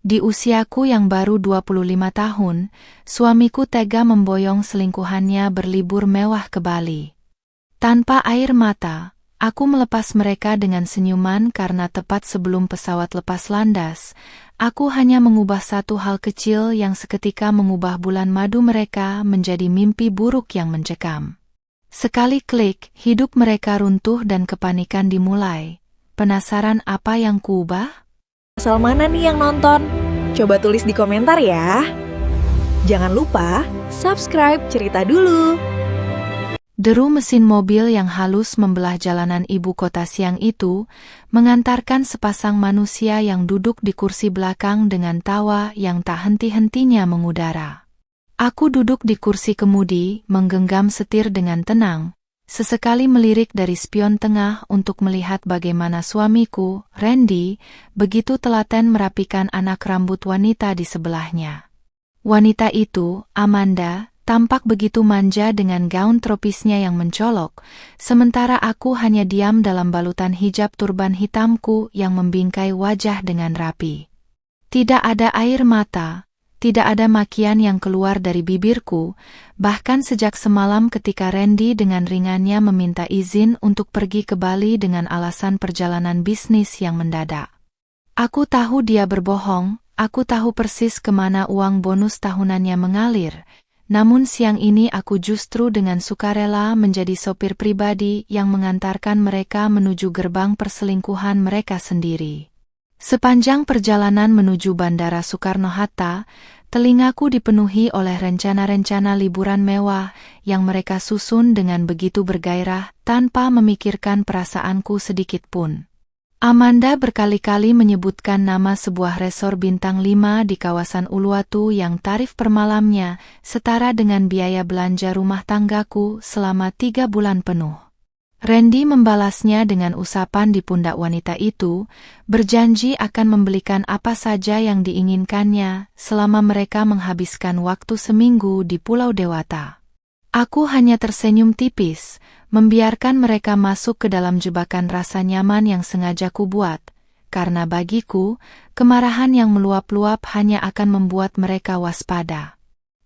Di usiaku yang baru 25 tahun, suamiku tega memboyong selingkuhannya berlibur mewah ke Bali. Tanpa air mata, aku melepas mereka dengan senyuman karena tepat sebelum pesawat lepas landas, aku hanya mengubah satu hal kecil yang seketika mengubah bulan madu mereka menjadi mimpi buruk yang mencekam. Sekali klik, hidup mereka runtuh dan kepanikan dimulai. Penasaran apa yang kuubah? Asal mana nih yang nonton? Coba tulis di komentar ya. Jangan lupa subscribe Cerita Dulu. Deru mesin mobil yang halus membelah jalanan ibu kota siang itu, mengantarkan sepasang manusia yang duduk di kursi belakang dengan tawa yang tak henti-hentinya mengudara. Aku duduk di kursi kemudi, menggenggam setir dengan tenang, sesekali melirik dari spion tengah untuk melihat bagaimana suamiku, Randy, begitu telaten merapikan anak rambut wanita di sebelahnya. Wanita itu, Amanda, tampak begitu manja dengan gaun tropisnya yang mencolok, sementara aku hanya diam dalam balutan hijab turban hitamku yang membingkai wajah dengan rapi. Tidak ada air mata, tidak ada makian yang keluar dari bibirku, bahkan sejak semalam ketika Randy dengan ringannya meminta izin untuk pergi ke Bali dengan alasan perjalanan bisnis yang mendadak. Aku tahu dia berbohong, aku tahu persis kemana uang bonus tahunannya mengalir, namun siang ini aku justru dengan sukarela menjadi sopir pribadi yang mengantarkan mereka menuju gerbang perselingkuhan mereka sendiri. Sepanjang perjalanan menuju Bandara Soekarno-Hatta, telingaku dipenuhi oleh rencana-rencana liburan mewah yang mereka susun dengan begitu bergairah tanpa memikirkan perasaanku sedikit pun. Amanda berkali-kali menyebutkan nama sebuah resor bintang 5 di kawasan Uluwatu yang tarif per malamnya setara dengan biaya belanja rumah tanggaku selama 3 bulan penuh. Randy membalasnya dengan usapan di pundak wanita itu, berjanji akan membelikan apa saja yang diinginkannya selama mereka menghabiskan waktu seminggu di Pulau Dewata. Aku hanya tersenyum tipis, membiarkan mereka masuk ke dalam jebakan rasa nyaman yang sengaja kubuat, karena bagiku, kemarahan yang meluap-luap hanya akan membuat mereka waspada.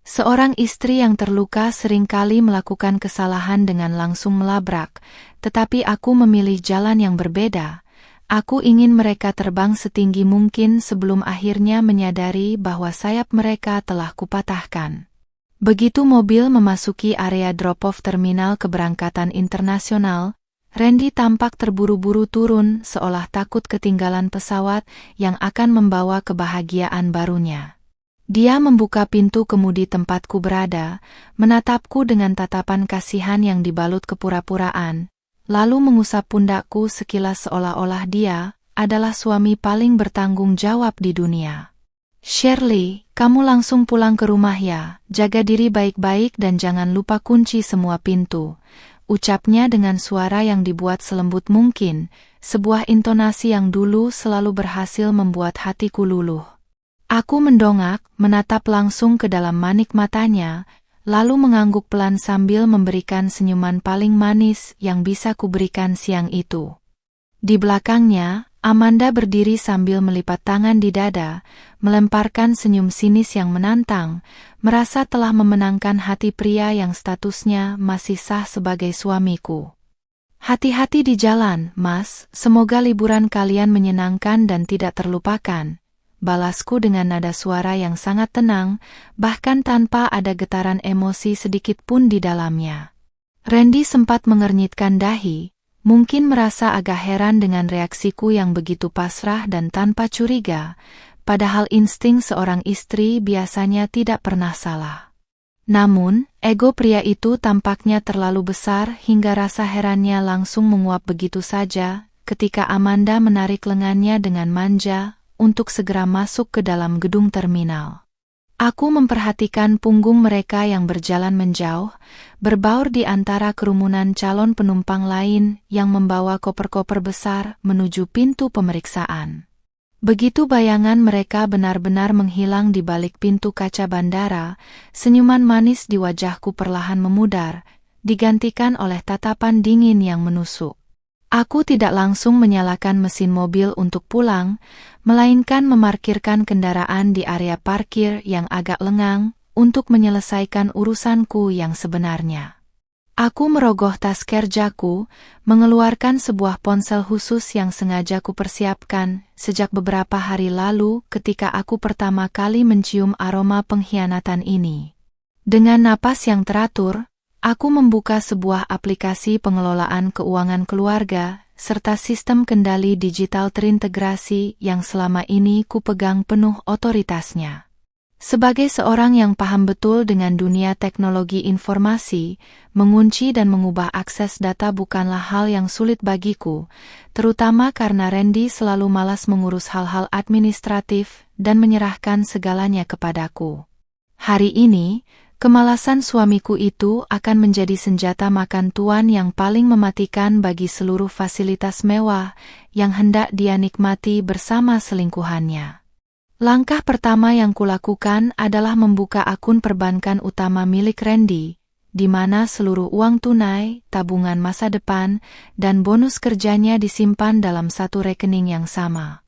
Seorang istri yang terluka seringkali melakukan kesalahan dengan langsung melabrak, tetapi aku memilih jalan yang berbeda. Aku ingin mereka terbang setinggi mungkin sebelum akhirnya menyadari bahwa sayap mereka telah kupatahkan. Begitu mobil memasuki area drop-off terminal keberangkatan internasional, Randy tampak terburu-buru turun seolah takut ketinggalan pesawat yang akan membawa kebahagiaan barunya. Dia membuka pintu kemudi tempatku berada, menatapku dengan tatapan kasihan yang dibalut kepura-puraan, lalu mengusap pundakku sekilas seolah-olah dia adalah suami paling bertanggung jawab di dunia. "Shirley, kamu langsung pulang ke rumah ya, jaga diri baik-baik dan jangan lupa kunci semua pintu," ucapnya dengan suara yang dibuat selembut mungkin, sebuah intonasi yang dulu selalu berhasil membuat hatiku luluh. Aku mendongak, menatap langsung ke dalam manik matanya, lalu mengangguk pelan sambil memberikan senyuman paling manis yang bisa kuberikan siang itu. Di belakangnya, Amanda berdiri sambil melipat tangan di dada, melemparkan senyum sinis yang menantang, merasa telah memenangkan hati pria yang statusnya masih sah sebagai suamiku. "Hati-hati di jalan, Mas, semoga liburan kalian menyenangkan dan tidak terlupakan," balasku dengan nada suara yang sangat tenang, bahkan tanpa ada getaran emosi sedikit pun di dalamnya. Randy sempat mengernyitkan dahi, mungkin merasa agak heran dengan reaksiku yang begitu pasrah dan tanpa curiga, padahal insting seorang istri biasanya tidak pernah salah. Namun, ego pria itu tampaknya terlalu besar hingga rasa herannya langsung menguap begitu saja ketika Amanda menarik lengannya dengan manja untuk segera masuk ke dalam gedung terminal. Aku memperhatikan punggung mereka yang berjalan menjauh, berbaur di antara kerumunan calon penumpang lain yang membawa koper-koper besar menuju pintu pemeriksaan. Begitu bayangan mereka benar-benar menghilang di balik pintu kaca bandara, senyuman manis di wajahku perlahan memudar, digantikan oleh tatapan dingin yang menusuk. Aku tidak langsung menyalakan mesin mobil untuk pulang, melainkan memarkirkan kendaraan di area parkir yang agak lengang untuk menyelesaikan urusanku yang sebenarnya. Aku merogoh tas kerjaku, mengeluarkan sebuah ponsel khusus yang sengaja kupersiapkan sejak beberapa hari lalu ketika aku pertama kali mencium aroma pengkhianatan ini. Dengan napas yang teratur, aku membuka sebuah aplikasi pengelolaan keuangan keluarga, serta sistem kendali digital terintegrasi yang selama ini kupegang penuh otoritasnya. Sebagai seorang yang paham betul dengan dunia teknologi informasi, mengunci dan mengubah akses data bukanlah hal yang sulit bagiku, terutama karena Randy selalu malas mengurus hal-hal administratif dan menyerahkan segalanya kepadaku. Hari ini, kemalasan suamiku itu akan menjadi senjata makan tuan yang paling mematikan bagi seluruh fasilitas mewah yang hendak dia nikmati bersama selingkuhannya. Langkah pertama yang kulakukan adalah membuka akun perbankan utama milik Randy, di mana seluruh uang tunai, tabungan masa depan, dan bonus kerjanya disimpan dalam satu rekening yang sama.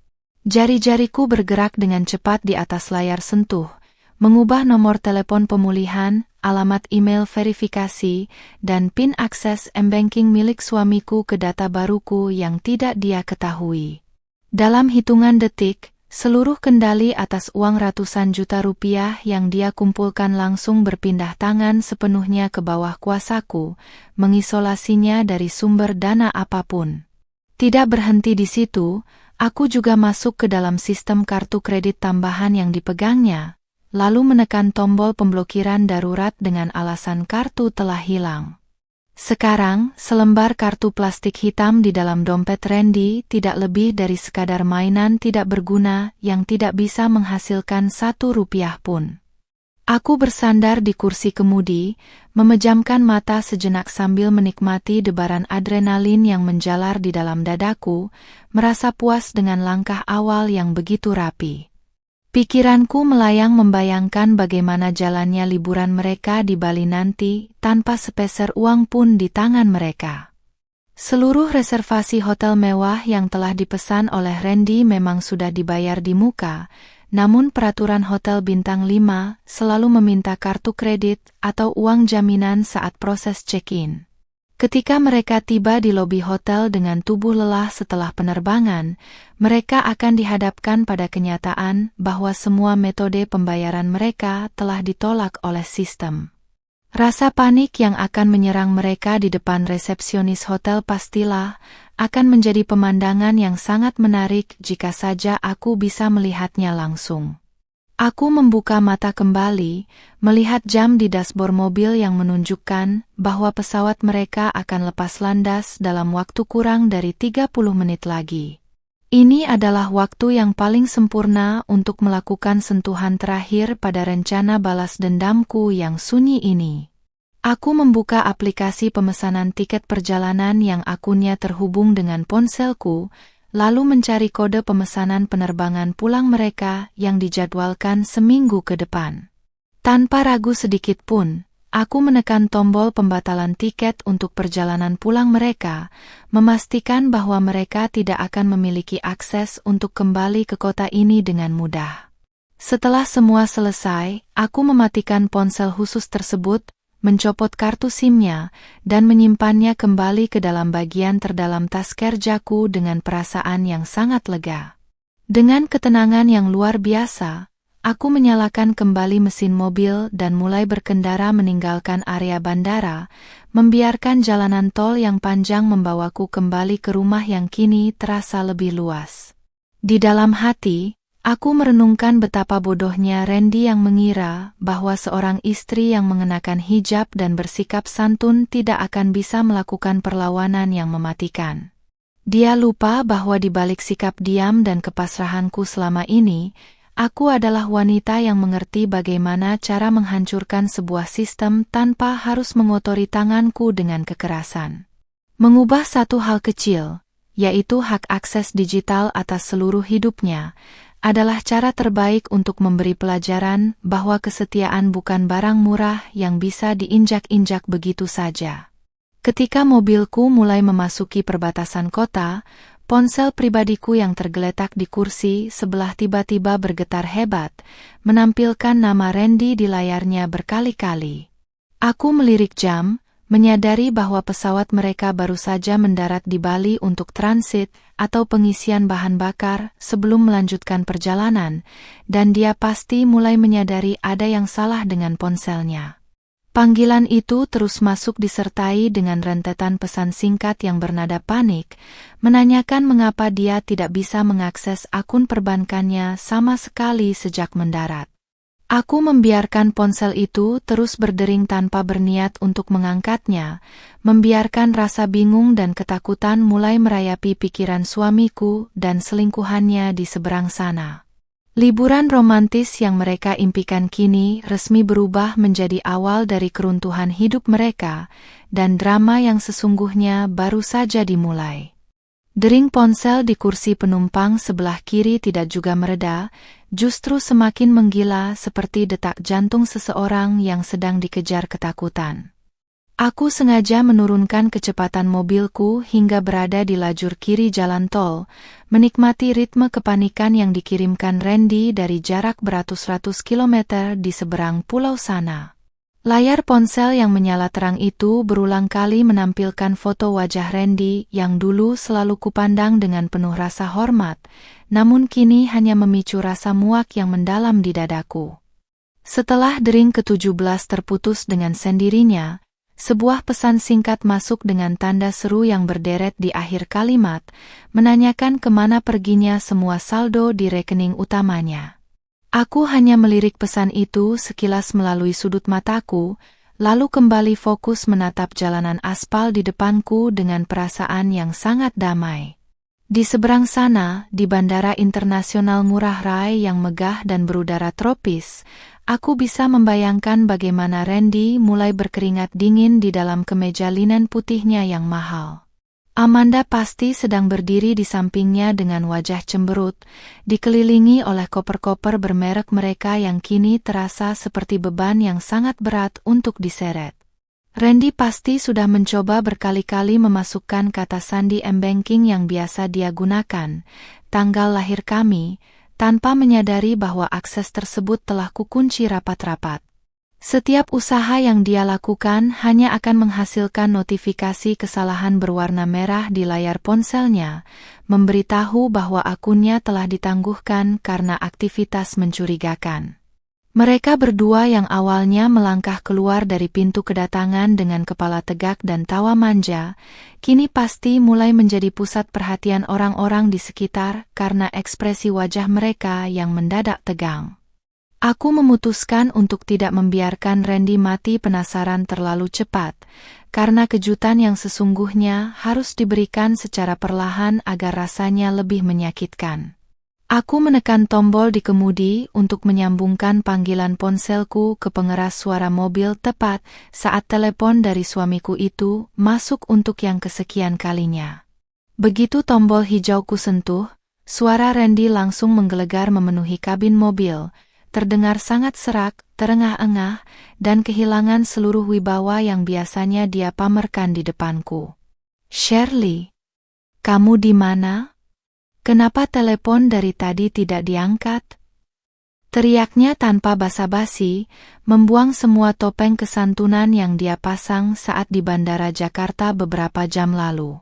Jari-jariku bergerak dengan cepat di atas layar sentuh, mengubah nomor telepon pemulihan, alamat email verifikasi, dan PIN akses M-Banking milik suamiku ke data baruku yang tidak dia ketahui. Dalam hitungan detik, seluruh kendali atas uang ratusan juta rupiah yang dia kumpulkan langsung berpindah tangan sepenuhnya ke bawah kuasaku, mengisolasinya dari sumber dana apapun. Tidak berhenti di situ, aku juga masuk ke dalam sistem kartu kredit tambahan yang dipegangnya, lalu menekan tombol pemblokiran darurat dengan alasan kartu telah hilang. Sekarang, selembar kartu plastik hitam di dalam dompet Randy tidak lebih dari sekadar mainan tidak berguna yang tidak bisa menghasilkan 1 rupiah pun. Aku bersandar di kursi kemudi, memejamkan mata sejenak sambil menikmati debaran adrenalin yang menjalar di dalam dadaku, merasa puas dengan langkah awal yang begitu rapi. Pikiranku melayang membayangkan bagaimana jalannya liburan mereka di Bali nanti tanpa sepeser uang pun di tangan mereka. Seluruh reservasi hotel mewah yang telah dipesan oleh Randy memang sudah dibayar di muka, namun peraturan hotel bintang 5 selalu meminta kartu kredit atau uang jaminan saat proses check-in. Ketika mereka tiba di lobi hotel dengan tubuh lelah setelah penerbangan, mereka akan dihadapkan pada kenyataan bahwa semua metode pembayaran mereka telah ditolak oleh sistem. Rasa panik yang akan menyerang mereka di depan resepsionis hotel pastilah akan menjadi pemandangan yang sangat menarik jika saja aku bisa melihatnya langsung. Aku membuka mata kembali, melihat jam di dashboard mobil yang menunjukkan bahwa pesawat mereka akan lepas landas dalam waktu kurang dari 30 menit lagi. Ini adalah waktu yang paling sempurna untuk melakukan sentuhan terakhir pada rencana balas dendamku yang sunyi ini. Aku membuka aplikasi pemesanan tiket perjalanan yang akunnya terhubung dengan ponselku, lalu mencari kode pemesanan penerbangan pulang mereka yang dijadwalkan seminggu ke depan. Tanpa ragu sedikit pun, aku menekan tombol pembatalan tiket untuk perjalanan pulang mereka, memastikan bahwa mereka tidak akan memiliki akses untuk kembali ke kota ini dengan mudah. Setelah semua selesai, aku mematikan ponsel khusus tersebut, mencopot kartu SIM-nya, dan menyimpannya kembali ke dalam bagian terdalam tas kerjaku dengan perasaan yang sangat lega. Dengan ketenangan yang luar biasa, aku menyalakan kembali mesin mobil dan mulai berkendara meninggalkan area bandara, membiarkan jalanan tol yang panjang membawaku kembali ke rumah yang kini terasa lebih luas. Di dalam hati, aku merenungkan betapa bodohnya Randy yang mengira bahwa seorang istri yang mengenakan hijab dan bersikap santun tidak akan bisa melakukan perlawanan yang mematikan. Dia lupa bahwa di balik sikap diam dan kepasrahanku selama ini, aku adalah wanita yang mengerti bagaimana cara menghancurkan sebuah sistem tanpa harus mengotori tanganku dengan kekerasan. Mengubah satu hal kecil, yaitu hak akses digital atas seluruh hidupnya, adalah cara terbaik untuk memberi pelajaran bahwa kesetiaan bukan barang murah yang bisa diinjak-injak begitu saja. Ketika mobilku mulai memasuki perbatasan kota, ponsel pribadiku yang tergeletak di kursi sebelah tiba-tiba bergetar hebat, menampilkan nama Randy di layarnya berkali-kali. Aku melirik jam, menyadari bahwa pesawat mereka baru saja mendarat di Bali untuk transit atau pengisian bahan bakar sebelum melanjutkan perjalanan, dan dia pasti mulai menyadari ada yang salah dengan ponselnya. Panggilan itu terus masuk disertai dengan rentetan pesan singkat yang bernada panik, menanyakan mengapa dia tidak bisa mengakses akun perbankannya sama sekali sejak mendarat. Aku membiarkan ponsel itu terus berdering tanpa berniat untuk mengangkatnya, membiarkan rasa bingung dan ketakutan mulai merayapi pikiran suamiku dan selingkuhannya di seberang sana. Liburan romantis yang mereka impikan kini resmi berubah menjadi awal dari keruntuhan hidup mereka, dan drama yang sesungguhnya baru saja dimulai. Dering ponsel di kursi penumpang sebelah kiri tidak juga mereda, justru semakin menggila seperti detak jantung seseorang yang sedang dikejar ketakutan. Aku sengaja menurunkan kecepatan mobilku hingga berada di lajur kiri jalan tol, menikmati ritme kepanikan yang dikirimkan Randy dari jarak beratus-ratus kilometer di seberang pulau sana. Layar ponsel yang menyala terang itu berulang kali menampilkan foto wajah Randy yang dulu selalu kupandang dengan penuh rasa hormat, namun kini hanya memicu rasa muak yang mendalam di dadaku. Setelah dering ke-17 terputus dengan sendirinya, sebuah pesan singkat masuk dengan tanda seru yang berderet di akhir kalimat, menanyakan kemana perginya semua saldo di rekening utamanya. Aku hanya melirik pesan itu sekilas melalui sudut mataku, lalu kembali fokus menatap jalanan aspal di depanku dengan perasaan yang sangat damai. Di seberang sana, di Bandara Internasional Ngurah Rai yang megah dan berudara tropis, aku bisa membayangkan bagaimana Randy mulai berkeringat dingin di dalam kemeja linen putihnya yang mahal. Amanda pasti sedang berdiri di sampingnya dengan wajah cemberut, dikelilingi oleh koper-koper bermerek mereka yang kini terasa seperti beban yang sangat berat untuk diseret. Randy pasti sudah mencoba berkali-kali memasukkan kata sandi M-Banking yang biasa dia gunakan, tanggal lahir kami, tanpa menyadari bahwa akses tersebut telah kukunci rapat-rapat. Setiap usaha yang dia lakukan hanya akan menghasilkan notifikasi kesalahan berwarna merah di layar ponselnya, memberitahu bahwa akunnya telah ditangguhkan karena aktivitas mencurigakan. Mereka berdua yang awalnya melangkah keluar dari pintu kedatangan dengan kepala tegak dan tawa manja, kini pasti mulai menjadi pusat perhatian orang-orang di sekitar karena ekspresi wajah mereka yang mendadak tegang. Aku memutuskan untuk tidak membiarkan Randy mati penasaran terlalu cepat, karena kejutan yang sesungguhnya harus diberikan secara perlahan agar rasanya lebih menyakitkan. Aku menekan tombol di kemudi untuk menyambungkan panggilan ponselku ke pengeras suara mobil tepat saat telepon dari suamiku itu masuk untuk yang kesekian kalinya. Begitu tombol hijau ku sentuh, suara Randy langsung menggelegar memenuhi kabin mobil, terdengar sangat serak, terengah-engah, dan kehilangan seluruh wibawa yang biasanya dia pamerkan di depanku. "Shirley, kamu di mana? Kenapa telepon dari tadi tidak diangkat?" Teriaknya tanpa basa-basi, membuang semua topeng kesantunan yang dia pasang saat di Bandara Jakarta beberapa jam lalu.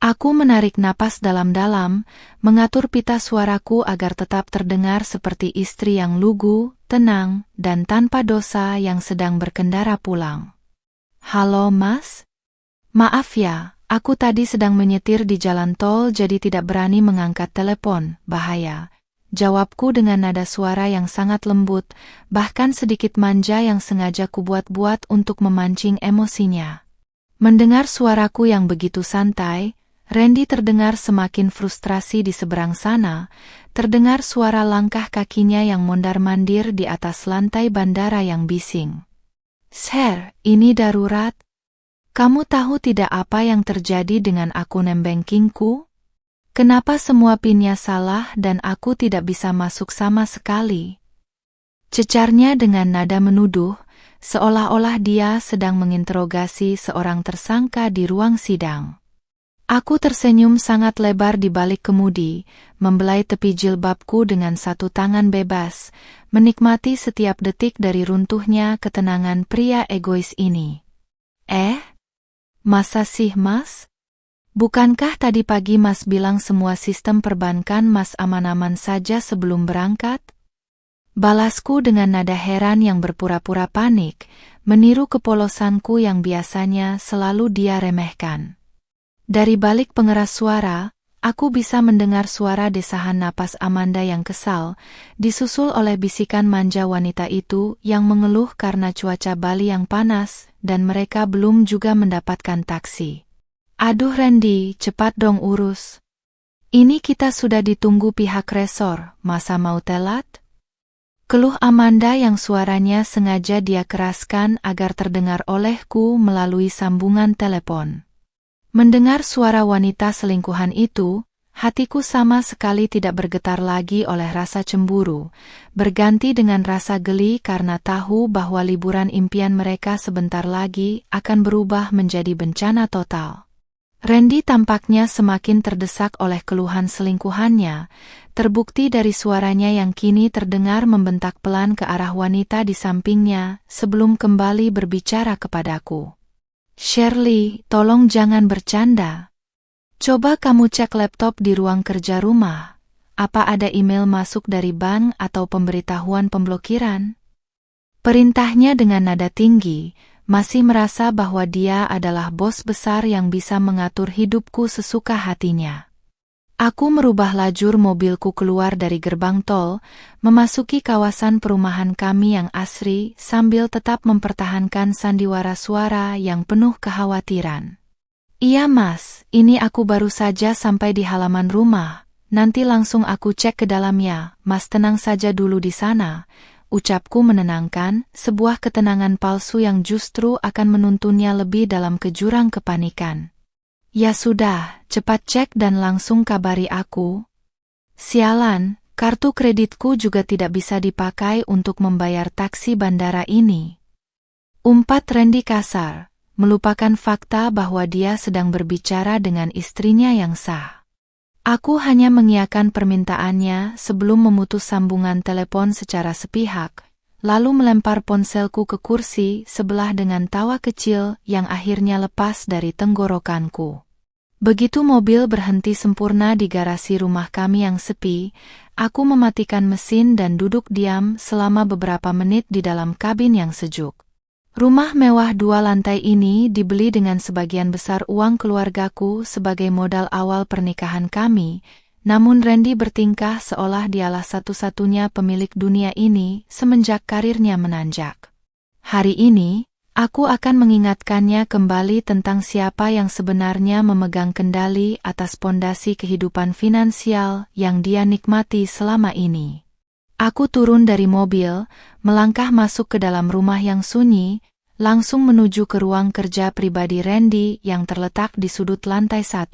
Aku menarik napas dalam-dalam, mengatur pita suaraku agar tetap terdengar seperti istri yang lugu, tenang, dan tanpa dosa yang sedang berkendara pulang. "Halo Mas? Maaf ya, aku tadi sedang menyetir di jalan tol jadi tidak berani mengangkat telepon, bahaya." Jawabku dengan nada suara yang sangat lembut, bahkan sedikit manja yang sengaja kubuat-buat untuk memancing emosinya. Mendengar suaraku yang begitu santai, Randy terdengar semakin frustrasi di seberang sana, terdengar suara langkah kakinya yang mondar-mandir di atas lantai bandara yang bising. "Sir, ini darurat. Kamu tahu tidak apa yang terjadi dengan akun M-Bankingku? Kenapa semua PIN-nya salah dan aku tidak bisa masuk sama sekali?" Cecarnya dengan nada menuduh, seolah-olah dia sedang menginterogasi seorang tersangka di ruang sidang. Aku tersenyum sangat lebar di balik kemudi, membelai tepi jilbabku dengan satu tangan bebas, menikmati setiap detik dari runtuhnya ketenangan pria egois ini. Masa sih, Mas? Bukankah tadi pagi Mas bilang semua sistem perbankan Mas aman-aman saja sebelum berangkat? Balasku dengan nada heran yang berpura-pura panik, meniru kepolosanku yang biasanya selalu dia remehkan. Dari balik pengeras suara, aku bisa mendengar suara desahan napas Amanda yang kesal, disusul oleh bisikan manja wanita itu yang mengeluh karena cuaca Bali yang panas, dan mereka belum juga mendapatkan taksi. Aduh Randy, cepat dong urus. Ini kita sudah ditunggu pihak resor, masa mau telat? Keluh Amanda yang suaranya sengaja dia keraskan agar terdengar olehku melalui sambungan telepon. Mendengar suara wanita selingkuhan itu, hatiku sama sekali tidak bergetar lagi oleh rasa cemburu, berganti dengan rasa geli karena tahu bahwa liburan impian mereka sebentar lagi akan berubah menjadi bencana total. Randy tampaknya semakin terdesak oleh keluhan selingkuhannya, terbukti dari suaranya yang kini terdengar membentak pelan ke arah wanita di sampingnya sebelum kembali berbicara kepadaku. Shirley, tolong jangan bercanda. Coba kamu cek laptop di ruang kerja rumah. Apa ada email masuk dari bank atau pemberitahuan pemblokiran? Perintahnya dengan nada tinggi, masih merasa bahwa dia adalah bos besar yang bisa mengatur hidupku sesuka hatinya. Aku merubah lajur mobilku keluar dari gerbang tol, memasuki kawasan perumahan kami yang asri sambil tetap mempertahankan sandiwara suara yang penuh kekhawatiran. Iya Mas, ini aku baru saja sampai di halaman rumah, nanti langsung aku cek ke dalamnya, Mas tenang saja dulu di sana. Ucapku menenangkan, sebuah ketenangan palsu yang justru akan menuntunnya lebih dalam ke jurang kepanikan. Ya sudah, cepat cek dan langsung kabari aku. Sialan, kartu kreditku juga tidak bisa dipakai untuk membayar taksi bandara ini. Umpat Randy kasar, melupakan fakta bahwa dia sedang berbicara dengan istrinya yang sah. Aku hanya mengiyakan permintaannya sebelum memutus sambungan telepon secara sepihak, lalu melempar ponselku ke kursi sebelah dengan tawa kecil yang akhirnya lepas dari tenggorokanku. Begitu mobil berhenti sempurna di garasi rumah kami yang sepi, aku mematikan mesin dan duduk diam selama beberapa menit di dalam kabin yang sejuk. Rumah mewah 2 lantai ini dibeli dengan sebagian besar uang keluargaku sebagai modal awal pernikahan kami, namun Randy bertingkah seolah dialah satu-satunya pemilik dunia ini semenjak karirnya menanjak. Hari ini, aku akan mengingatkannya kembali tentang siapa yang sebenarnya memegang kendali atas pondasi kehidupan finansial yang dia nikmati selama ini. Aku turun dari mobil, melangkah masuk ke dalam rumah yang sunyi, langsung menuju ke ruang kerja pribadi Randy yang terletak di sudut lantai 1.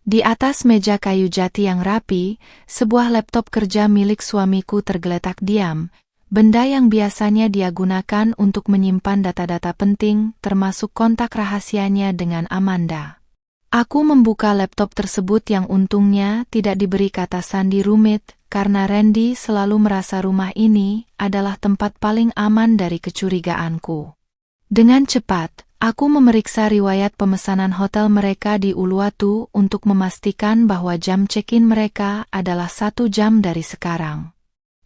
Di atas meja kayu jati yang rapi, sebuah laptop kerja milik suamiku tergeletak diam, benda yang biasanya dia gunakan untuk menyimpan data-data penting termasuk kontak rahasianya dengan Amanda. Aku membuka laptop tersebut yang untungnya tidak diberi kata sandi rumit, karena Randy selalu merasa rumah ini adalah tempat paling aman dari kecurigaanku. Dengan cepat, aku memeriksa riwayat pemesanan hotel mereka di Uluwatu untuk memastikan bahwa jam check-in mereka adalah 1 jam dari sekarang.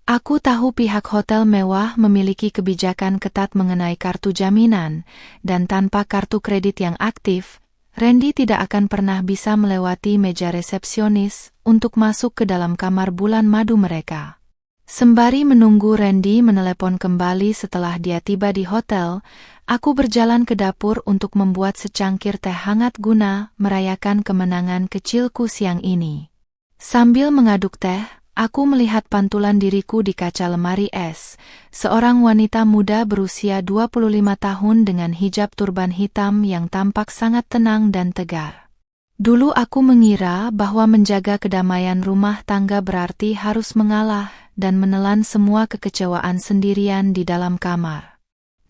Aku tahu pihak hotel mewah memiliki kebijakan ketat mengenai kartu jaminan, dan tanpa kartu kredit yang aktif, Randy tidak akan pernah bisa melewati meja resepsionis untuk masuk ke dalam kamar bulan madu mereka. Sembari menunggu Randy menelepon kembali setelah dia tiba di hotel, aku berjalan ke dapur untuk membuat secangkir teh hangat guna merayakan kemenangan kecilku siang ini. Sambil mengaduk teh, aku melihat pantulan diriku di kaca lemari es, seorang wanita muda berusia 25 tahun dengan hijab turban hitam yang tampak sangat tenang dan tegar. Dulu aku mengira bahwa menjaga kedamaian rumah tangga berarti harus mengalah dan menelan semua kekecewaan sendirian di dalam kamar.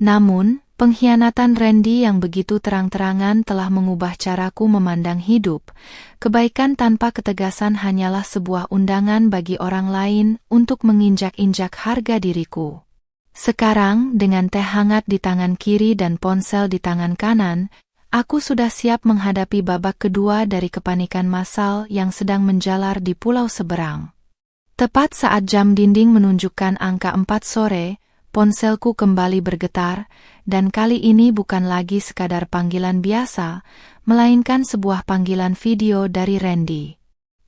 Namun, pengkhianatan Randy yang begitu terang-terangan telah mengubah caraku memandang hidup. Kebaikan tanpa ketegasan hanyalah sebuah undangan bagi orang lain untuk menginjak-injak harga diriku. Sekarang, dengan teh hangat di tangan kiri dan ponsel di tangan kanan, aku sudah siap menghadapi babak kedua dari kepanikan massal yang sedang menjalar di pulau seberang. Tepat saat jam dinding menunjukkan angka 4 sore, ponselku kembali bergetar, dan kali ini bukan lagi sekadar panggilan biasa, melainkan sebuah panggilan video dari Randy.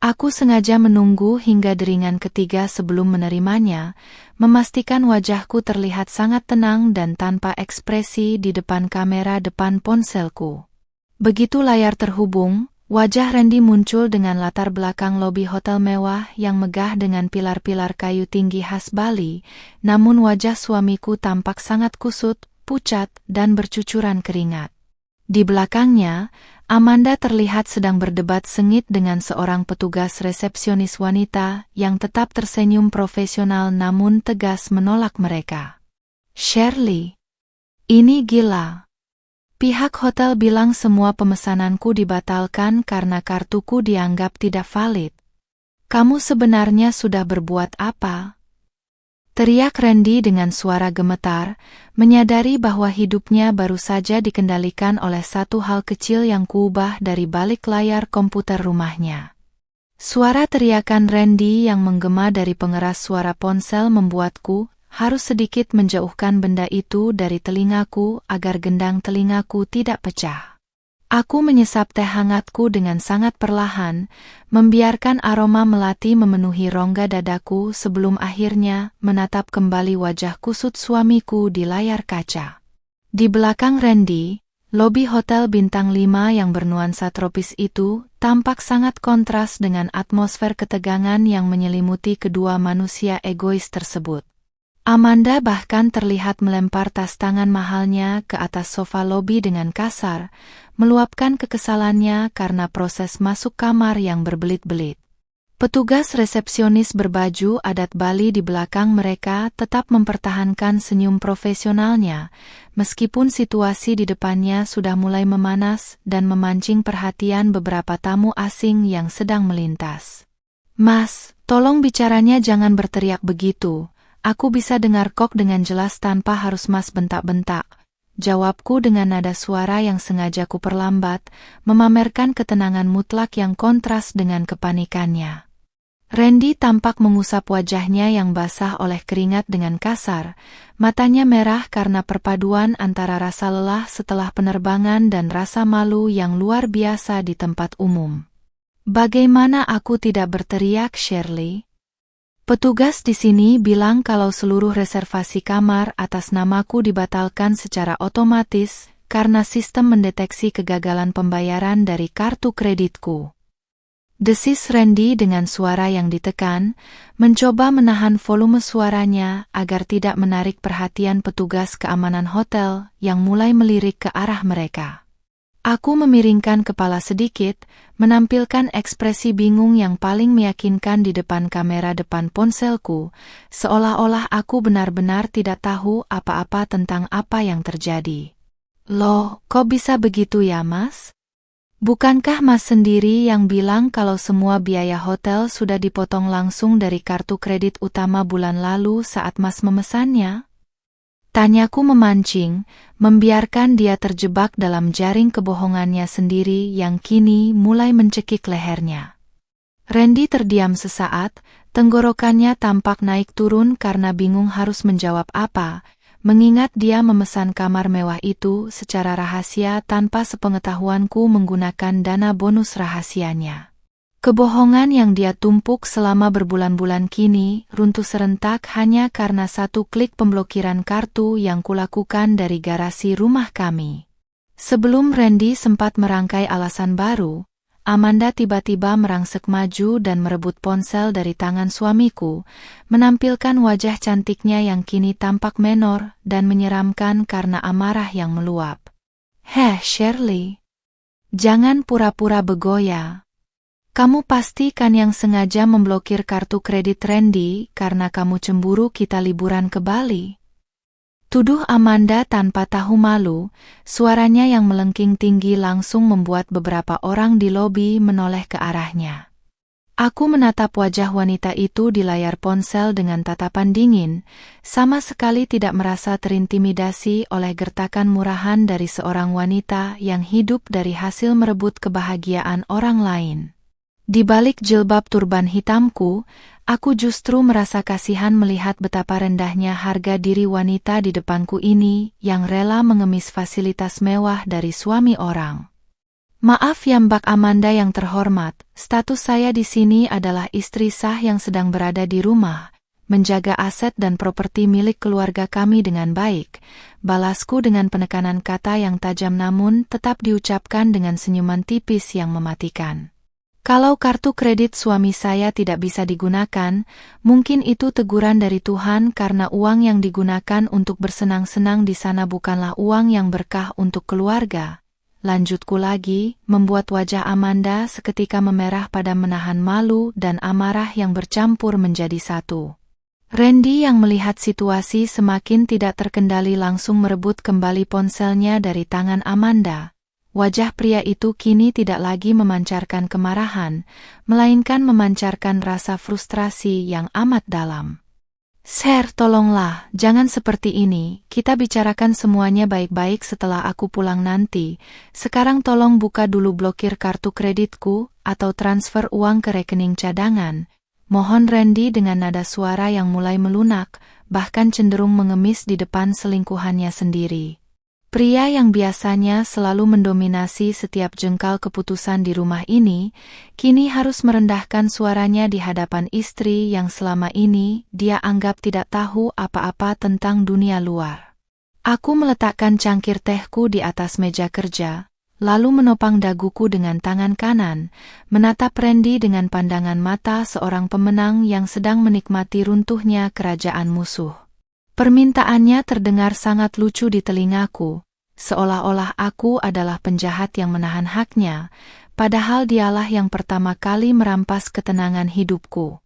Aku sengaja menunggu hingga deringan ketiga sebelum menerimanya, memastikan wajahku terlihat sangat tenang dan tanpa ekspresi di depan kamera depan ponselku. Begitu layar terhubung, wajah Randy muncul dengan latar belakang lobi hotel mewah yang megah dengan pilar-pilar kayu tinggi khas Bali, namun wajah suamiku tampak sangat kusut, pucat, dan bercucuran keringat. Di belakangnya, Amanda terlihat sedang berdebat sengit dengan seorang petugas resepsionis wanita yang tetap tersenyum profesional namun tegas menolak mereka. "Shirley, ini gila. Pihak hotel bilang semua pemesananku dibatalkan karena kartuku dianggap tidak valid. Kamu sebenarnya sudah berbuat apa?" teriak Randy dengan suara gemetar, menyadari bahwa hidupnya baru saja dikendalikan oleh satu hal kecil yang kuubah dari balik layar komputer rumahnya. Suara teriakan Randy yang menggema dari pengeras suara ponsel membuatku harus sedikit menjauhkan benda itu dari telingaku agar gendang telingaku tidak pecah. Aku menyesap teh hangatku dengan sangat perlahan, membiarkan aroma melati memenuhi rongga dadaku sebelum akhirnya menatap kembali wajah kusut suamiku di layar kaca. Di belakang Randy, lobi hotel bintang 5 yang bernuansa tropis itu tampak sangat kontras dengan atmosfer ketegangan yang menyelimuti kedua manusia egois tersebut. Amanda bahkan terlihat melempar tas tangan mahalnya ke atas sofa lobi dengan kasar, meluapkan kekesalannya karena proses masuk kamar yang berbelit-belit. Petugas resepsionis berbaju adat Bali di belakang mereka tetap mempertahankan senyum profesionalnya, meskipun situasi di depannya sudah mulai memanas dan memancing perhatian beberapa tamu asing yang sedang melintas. "Mas, tolong bicaranya jangan berteriak begitu. Aku bisa dengar kok dengan jelas tanpa harus Mas bentak-bentak," jawabku dengan nada suara yang sengaja kuperlambat, memamerkan ketenangan mutlak yang kontras dengan kepanikannya. Randy tampak mengusap wajahnya yang basah oleh keringat dengan kasar, matanya merah karena perpaduan antara rasa lelah setelah penerbangan dan rasa malu yang luar biasa di tempat umum. "Bagaimana aku tidak berteriak, Shirley? Petugas di sini bilang kalau seluruh reservasi kamar atas namaku dibatalkan secara otomatis karena sistem mendeteksi kegagalan pembayaran dari kartu kreditku," desis Randy dengan suara yang ditekan, mencoba menahan volume suaranya agar tidak menarik perhatian petugas keamanan hotel yang mulai melirik ke arah mereka. Aku memiringkan kepala sedikit, menampilkan ekspresi bingung yang paling meyakinkan di depan kamera depan ponselku, seolah-olah aku benar-benar tidak tahu apa-apa tentang apa yang terjadi. "Loh, kok bisa begitu ya, Mas? Bukankah Mas sendiri yang bilang kalau semua biaya hotel sudah dipotong langsung dari kartu kredit utama bulan lalu saat Mas memesannya?" Tanyaku memancing, membiarkan dia terjebak dalam jaring kebohongannya sendiri yang kini mulai mencekik lehernya. Randy terdiam sesaat, tenggorokannya tampak naik turun karena bingung harus menjawab apa, mengingat dia memesan kamar mewah itu secara rahasia tanpa sepengetahuanku menggunakan dana bonus rahasianya. Kebohongan yang dia tumpuk selama berbulan-bulan kini runtuh serentak hanya karena satu klik pemblokiran kartu yang kulakukan dari garasi rumah kami. Sebelum Randy sempat merangkai alasan baru, Amanda tiba-tiba merangsek maju dan merebut ponsel dari tangan suamiku, menampilkan wajah cantiknya yang kini tampak menor dan menyeramkan karena amarah yang meluap. "Heh, Shirley, jangan pura-pura begoya. Kamu pasti kan yang sengaja memblokir kartu kredit Randy karena kamu cemburu kita liburan ke Bali?" Tuduh Amanda tanpa tahu malu. Suaranya yang melengking tinggi langsung membuat beberapa orang di lobi menoleh ke arahnya. Aku menatap wajah wanita itu di layar ponsel dengan tatapan dingin, sama sekali tidak merasa terintimidasi oleh gertakan murahan dari seorang wanita yang hidup dari hasil merebut kebahagiaan orang lain. Di balik jilbab turban hitamku, aku justru merasa kasihan melihat betapa rendahnya harga diri wanita di depanku ini yang rela mengemis fasilitas mewah dari suami orang. Maaf ya Mbak Amanda yang terhormat, status saya di sini adalah istri sah yang sedang berada di rumah, menjaga aset dan properti milik keluarga kami dengan baik. Balasku dengan penekanan kata yang tajam namun tetap diucapkan dengan senyuman tipis yang mematikan. Kalau kartu kredit suami saya tidak bisa digunakan, mungkin itu teguran dari Tuhan karena uang yang digunakan untuk bersenang-senang di sana bukanlah uang yang berkah untuk keluarga. Lanjutku lagi, membuat wajah Amanda seketika memerah pada menahan malu dan amarah yang bercampur menjadi satu. Randy yang melihat situasi semakin tidak terkendali langsung merebut kembali ponselnya dari tangan Amanda. Wajah pria itu kini tidak lagi memancarkan kemarahan, melainkan memancarkan rasa frustrasi yang amat dalam. Sir, tolonglah, jangan seperti ini, kita bicarakan semuanya baik-baik setelah aku pulang nanti. Sekarang tolong buka dulu blokir kartu kreditku, atau transfer uang ke rekening cadangan. Mohon Randy dengan nada suara yang mulai melunak, bahkan cenderung mengemis di depan selingkuhannya sendiri. Pria yang biasanya selalu mendominasi setiap jengkal keputusan di rumah ini, kini harus merendahkan suaranya di hadapan istri yang selama ini dia anggap tidak tahu apa-apa tentang dunia luar. Aku meletakkan cangkir tehku di atas meja kerja, lalu menopang daguku dengan tangan kanan, menatap Randy dengan pandangan mata seorang pemenang yang sedang menikmati runtuhnya kerajaan musuh. Permintaannya terdengar sangat lucu di telingaku, seolah-olah aku adalah penjahat yang menahan haknya, padahal dialah yang pertama kali merampas ketenangan hidupku.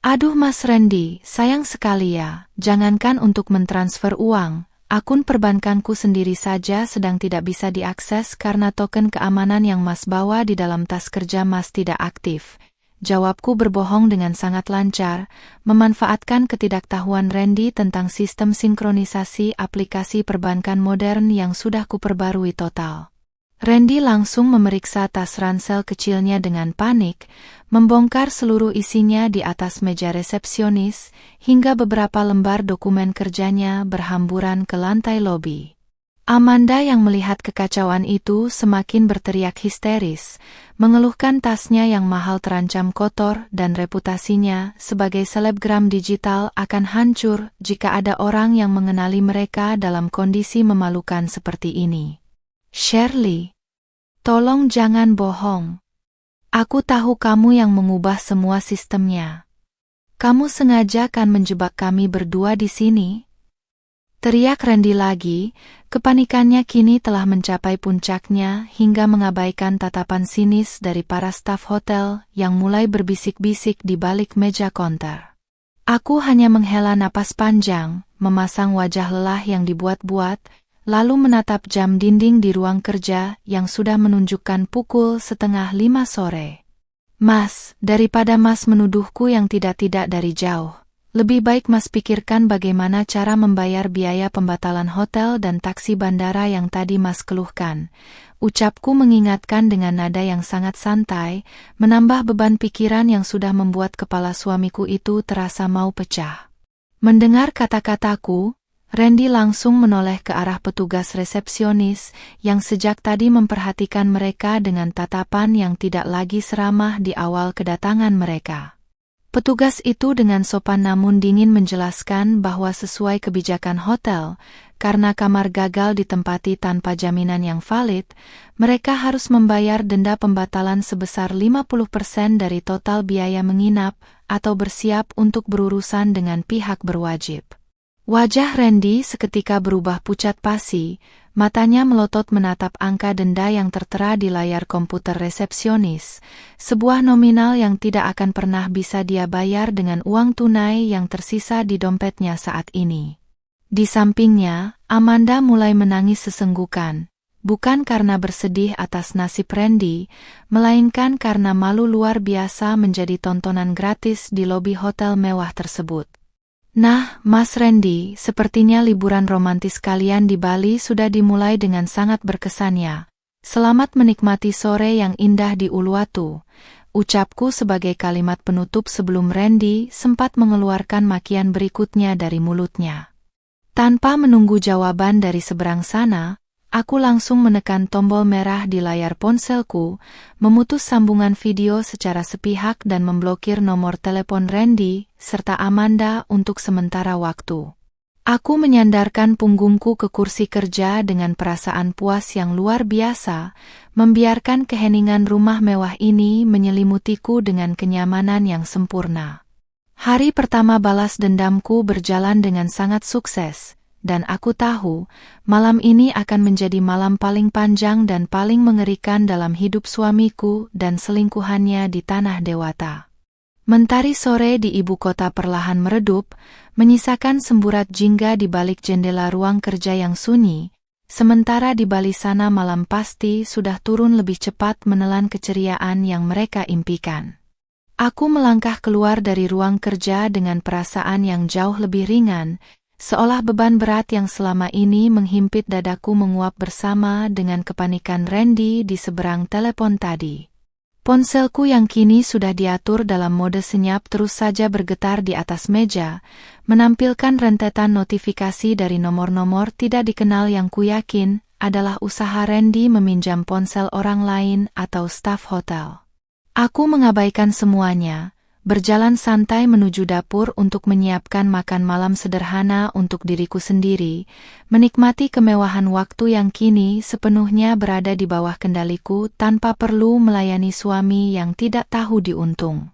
Aduh Mas Randy, sayang sekali ya, jangankan untuk mentransfer uang, akun perbankanku sendiri saja sedang tidak bisa diakses karena token keamanan yang Mas bawa di dalam tas kerja Mas tidak aktif. Jawabku berbohong dengan sangat lancar, memanfaatkan ketidaktahuan Randy tentang sistem sinkronisasi aplikasi perbankan modern yang sudah kuperbarui total. Randy langsung memeriksa tas ransel kecilnya dengan panik, membongkar seluruh isinya di atas meja resepsionis, hingga beberapa lembar dokumen kerjanya berhamburan ke lantai lobi. Amanda yang melihat kekacauan itu semakin berteriak histeris, mengeluhkan tasnya yang mahal terancam kotor dan reputasinya sebagai selebgram digital akan hancur jika ada orang yang mengenali mereka dalam kondisi memalukan seperti ini. Shirley, tolong jangan bohong. Aku tahu kamu yang mengubah semua sistemnya. Kamu sengaja kan menjebak kami berdua di sini? Teriak Randy lagi, kepanikannya kini telah mencapai puncaknya hingga mengabaikan tatapan sinis dari para staf hotel yang mulai berbisik-bisik di balik meja konter. Aku hanya menghela napas panjang, memasang wajah lelah yang dibuat-buat, lalu menatap jam dinding di ruang kerja yang sudah menunjukkan pukul 4:30 sore. Mas, daripada Mas menuduhku yang tidak-tidak dari jauh, lebih baik Mas pikirkan bagaimana cara membayar biaya pembatalan hotel dan taksi bandara yang tadi Mas keluhkan. Ucapku mengingatkan dengan nada yang sangat santai, menambah beban pikiran yang sudah membuat kepala suamiku itu terasa mau pecah. Mendengar kata-kataku, Randy langsung menoleh ke arah petugas resepsionis yang sejak tadi memperhatikan mereka dengan tatapan yang tidak lagi seramah di awal kedatangan mereka. Petugas itu dengan sopan namun dingin menjelaskan bahwa sesuai kebijakan hotel, karena kamar gagal ditempati tanpa jaminan yang valid, mereka harus membayar denda pembatalan sebesar 50% dari total biaya menginap atau bersiap untuk berurusan dengan pihak berwajib. Wajah Randy seketika berubah pucat pasi, matanya melotot menatap angka denda yang tertera di layar komputer resepsionis, sebuah nominal yang tidak akan pernah bisa dia bayar dengan uang tunai yang tersisa di dompetnya saat ini. Di sampingnya, Amanda mulai menangis sesenggukan. Bukan karena bersedih atas nasib Randy, melainkan karena malu luar biasa menjadi tontonan gratis di lobi hotel mewah tersebut. Nah, Mas Randy, sepertinya liburan romantis kalian di Bali sudah dimulai dengan sangat berkesan ya. Selamat menikmati sore yang indah di Uluwatu, ucapku sebagai kalimat penutup sebelum Randy sempat mengeluarkan makian berikutnya dari mulutnya. Tanpa menunggu jawaban dari seberang sana, aku langsung menekan tombol merah di layar ponselku, memutus sambungan video secara sepihak dan memblokir nomor telepon Randy serta Amanda untuk sementara waktu. Aku menyandarkan punggungku ke kursi kerja dengan perasaan puas yang luar biasa, membiarkan keheningan rumah mewah ini menyelimutiku dengan kenyamanan yang sempurna. Hari pertama balas dendamku berjalan dengan sangat sukses, dan aku tahu, malam ini akan menjadi malam paling panjang dan paling mengerikan dalam hidup suamiku dan selingkuhannya di tanah dewata. Mentari sore di ibu kota perlahan meredup, menyisakan semburat jingga di balik jendela ruang kerja yang sunyi, sementara di Bali sana malam pasti sudah turun lebih cepat menelan keceriaan yang mereka impikan. Aku melangkah keluar dari ruang kerja dengan perasaan yang jauh lebih ringan, seolah beban berat yang selama ini menghimpit dadaku menguap bersama dengan kepanikan Randy di seberang telepon tadi. Ponselku yang kini sudah diatur dalam mode senyap terus saja bergetar di atas meja, menampilkan rentetan notifikasi dari nomor-nomor tidak dikenal yang kuyakin adalah usaha Randy meminjam ponsel orang lain atau staf hotel. Aku mengabaikan semuanya, berjalan santai menuju dapur untuk menyiapkan makan malam sederhana untuk diriku sendiri, menikmati kemewahan waktu yang kini sepenuhnya berada di bawah kendaliku tanpa perlu melayani suami yang tidak tahu diuntung.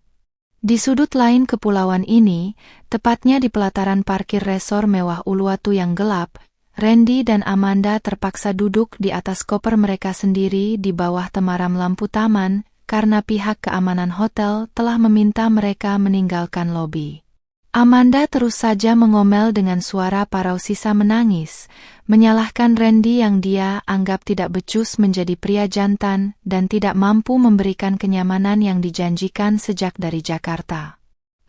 Di sudut lain kepulauan ini, tepatnya di pelataran parkir resor mewah Uluwatu yang gelap, Randy dan Amanda terpaksa duduk di atas koper mereka sendiri di bawah temaram lampu taman, karena pihak keamanan hotel telah meminta mereka meninggalkan lobi. Amanda terus saja mengomel dengan suara parau sisa menangis, menyalahkan Randy yang dia anggap tidak becus menjadi pria jantan dan tidak mampu memberikan kenyamanan yang dijanjikan sejak dari Jakarta.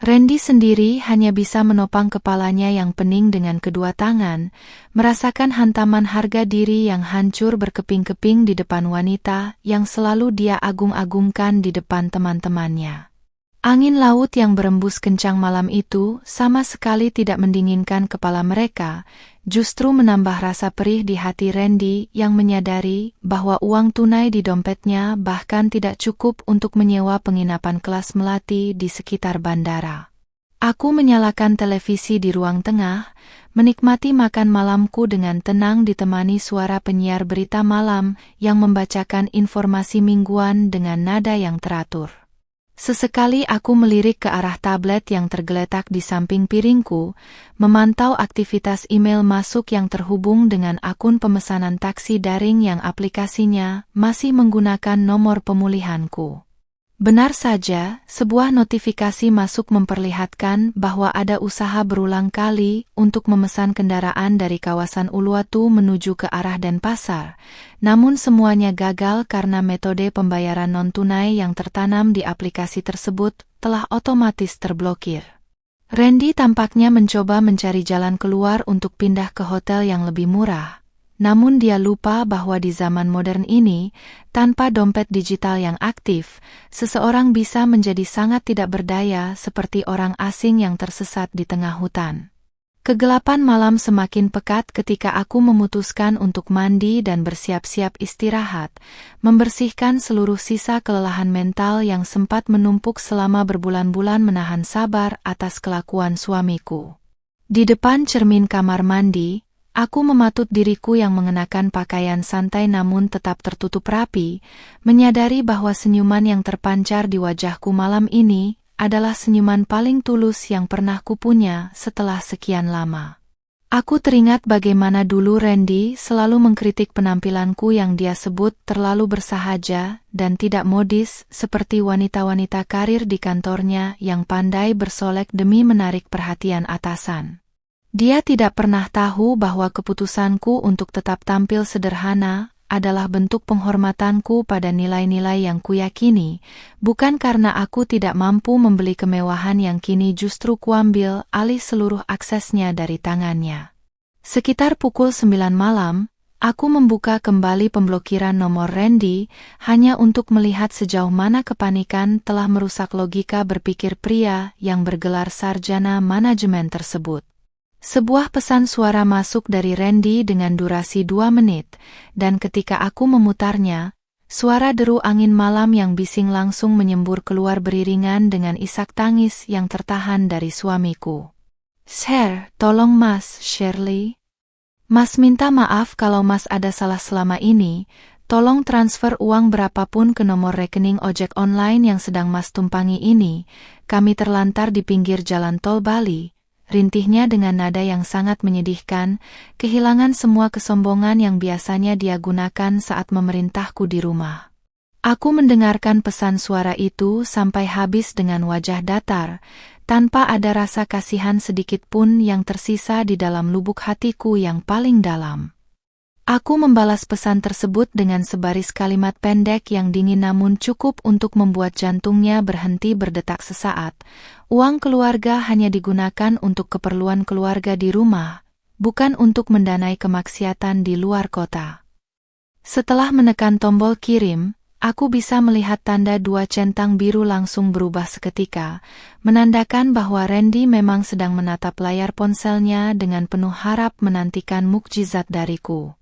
Randy sendiri hanya bisa menopang kepalanya yang pening dengan kedua tangan, merasakan hantaman harga diri yang hancur berkeping-keping di depan wanita yang selalu dia agung-agungkan di depan teman-temannya. Angin laut yang berembus kencang malam itu sama sekali tidak mendinginkan kepala mereka, justru menambah rasa perih di hati Randy yang menyadari bahwa uang tunai di dompetnya bahkan tidak cukup untuk menyewa penginapan kelas melati di sekitar bandara. Aku menyalakan televisi di ruang tengah, menikmati makan malamku dengan tenang ditemani suara penyiar berita malam yang membacakan informasi mingguan dengan nada yang teratur. Sesekali aku melirik ke arah tablet yang tergeletak di samping piringku, memantau aktivitas email masuk yang terhubung dengan akun pemesanan taksi daring yang aplikasinya masih menggunakan nomor pemulihanku. Benar saja, sebuah notifikasi masuk memperlihatkan bahwa ada usaha berulang kali untuk memesan kendaraan dari kawasan Uluwatu menuju ke arah Denpasar, namun semuanya gagal karena metode pembayaran non-tunai yang tertanam di aplikasi tersebut telah otomatis terblokir. Randy tampaknya mencoba mencari jalan keluar untuk pindah ke hotel yang lebih murah. Namun dia lupa bahwa di zaman modern ini, tanpa dompet digital yang aktif, seseorang bisa menjadi sangat tidak berdaya seperti orang asing yang tersesat di tengah hutan. Kegelapan malam semakin pekat ketika aku memutuskan untuk mandi dan bersiap-siap istirahat, membersihkan seluruh sisa kelelahan mental yang sempat menumpuk selama berbulan-bulan menahan sabar atas kelakuan suamiku. Di depan cermin kamar mandi, aku mematut diriku yang mengenakan pakaian santai namun tetap tertutup rapi, menyadari bahwa senyuman yang terpancar di wajahku malam ini adalah senyuman paling tulus yang pernah kupunya setelah sekian lama. Aku teringat bagaimana dulu Randy selalu mengkritik penampilanku yang dia sebut terlalu bersahaja dan tidak modis seperti wanita-wanita karir di kantornya yang pandai bersolek demi menarik perhatian atasan. Dia tidak pernah tahu bahwa keputusanku untuk tetap tampil sederhana adalah bentuk penghormatanku pada nilai-nilai yang kuyakini, bukan karena aku tidak mampu membeli kemewahan yang kini justru kuambil alih seluruh aksesnya dari tangannya. Sekitar pukul 9 malam, aku membuka kembali pemblokiran nomor Randy hanya untuk melihat sejauh mana kepanikan telah merusak logika berpikir pria yang bergelar sarjana manajemen tersebut. Sebuah pesan suara masuk dari Randy dengan durasi 2 menit, dan ketika aku memutarnya, suara deru angin malam yang bising langsung menyembur keluar beriringan dengan isak tangis yang tertahan dari suamiku. "Sir, tolong Mas, Shirley. Mas minta maaf kalau Mas ada salah selama ini, tolong transfer uang berapapun ke nomor rekening ojek online yang sedang Mas tumpangi ini, kami terlantar di pinggir jalan tol Bali." Rintihnya dengan nada yang sangat menyedihkan, kehilangan semua kesombongan yang biasanya dia gunakan saat memerintahku di rumah. Aku mendengarkan pesan suara itu sampai habis dengan wajah datar, tanpa ada rasa kasihan sedikit pun yang tersisa di dalam lubuk hatiku yang paling dalam. Aku membalas pesan tersebut dengan sebaris kalimat pendek yang dingin namun cukup untuk membuat jantungnya berhenti berdetak sesaat. Uang keluarga hanya digunakan untuk keperluan keluarga di rumah, bukan untuk mendanai kemaksiatan di luar kota. Setelah menekan tombol kirim, aku bisa melihat tanda 2 centang biru langsung berubah seketika, menandakan bahwa Randy memang sedang menatap layar ponselnya dengan penuh harap menantikan mukjizat dariku.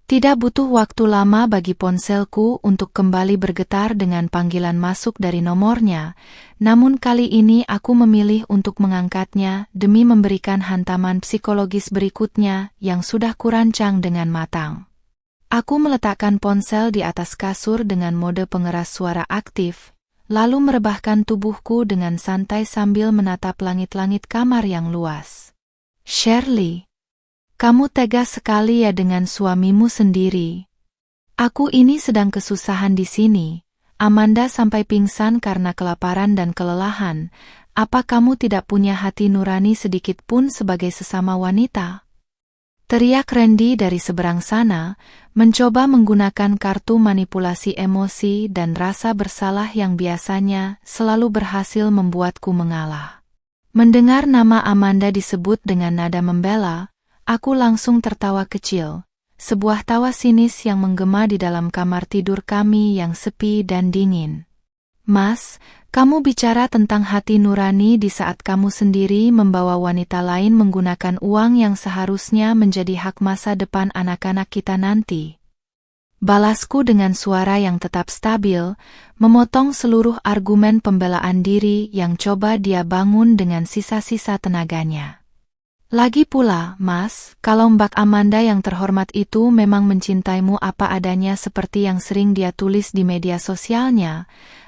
Tidak butuh waktu lama bagi ponselku untuk kembali bergetar dengan panggilan masuk dari nomornya, namun kali ini aku memilih untuk mengangkatnya demi memberikan hantaman psikologis berikutnya yang sudah kurancang dengan matang. Aku meletakkan ponsel di atas kasur dengan mode pengeras suara aktif, lalu merebahkan tubuhku dengan santai sambil menatap langit-langit kamar yang luas. "Shirley, kamu tegas sekali ya dengan suamimu sendiri. Aku ini sedang kesusahan di sini. Amanda sampai pingsan karena kelaparan dan kelelahan. Apa kamu tidak punya hati nurani sedikit pun sebagai sesama wanita?" Teriak Randy dari seberang sana, mencoba menggunakan kartu manipulasi emosi dan rasa bersalah yang biasanya selalu berhasil membuatku mengalah. Mendengar nama Amanda disebut dengan nada membela, aku langsung tertawa kecil, sebuah tawa sinis yang menggema di dalam kamar tidur kami yang sepi dan dingin. "Mas, kamu bicara tentang hati nurani di saat kamu sendiri membawa wanita lain menggunakan uang yang seharusnya menjadi hak masa depan anak-anak kita nanti." Balasku dengan suara yang tetap stabil, memotong seluruh argumen pembelaan diri yang coba dia bangun dengan sisa-sisa tenaganya. "Lagi pula, Mas, kalau Mbak Amanda yang terhormat itu memang mencintaimu apa adanya seperti yang sering dia tulis di media sosialnya,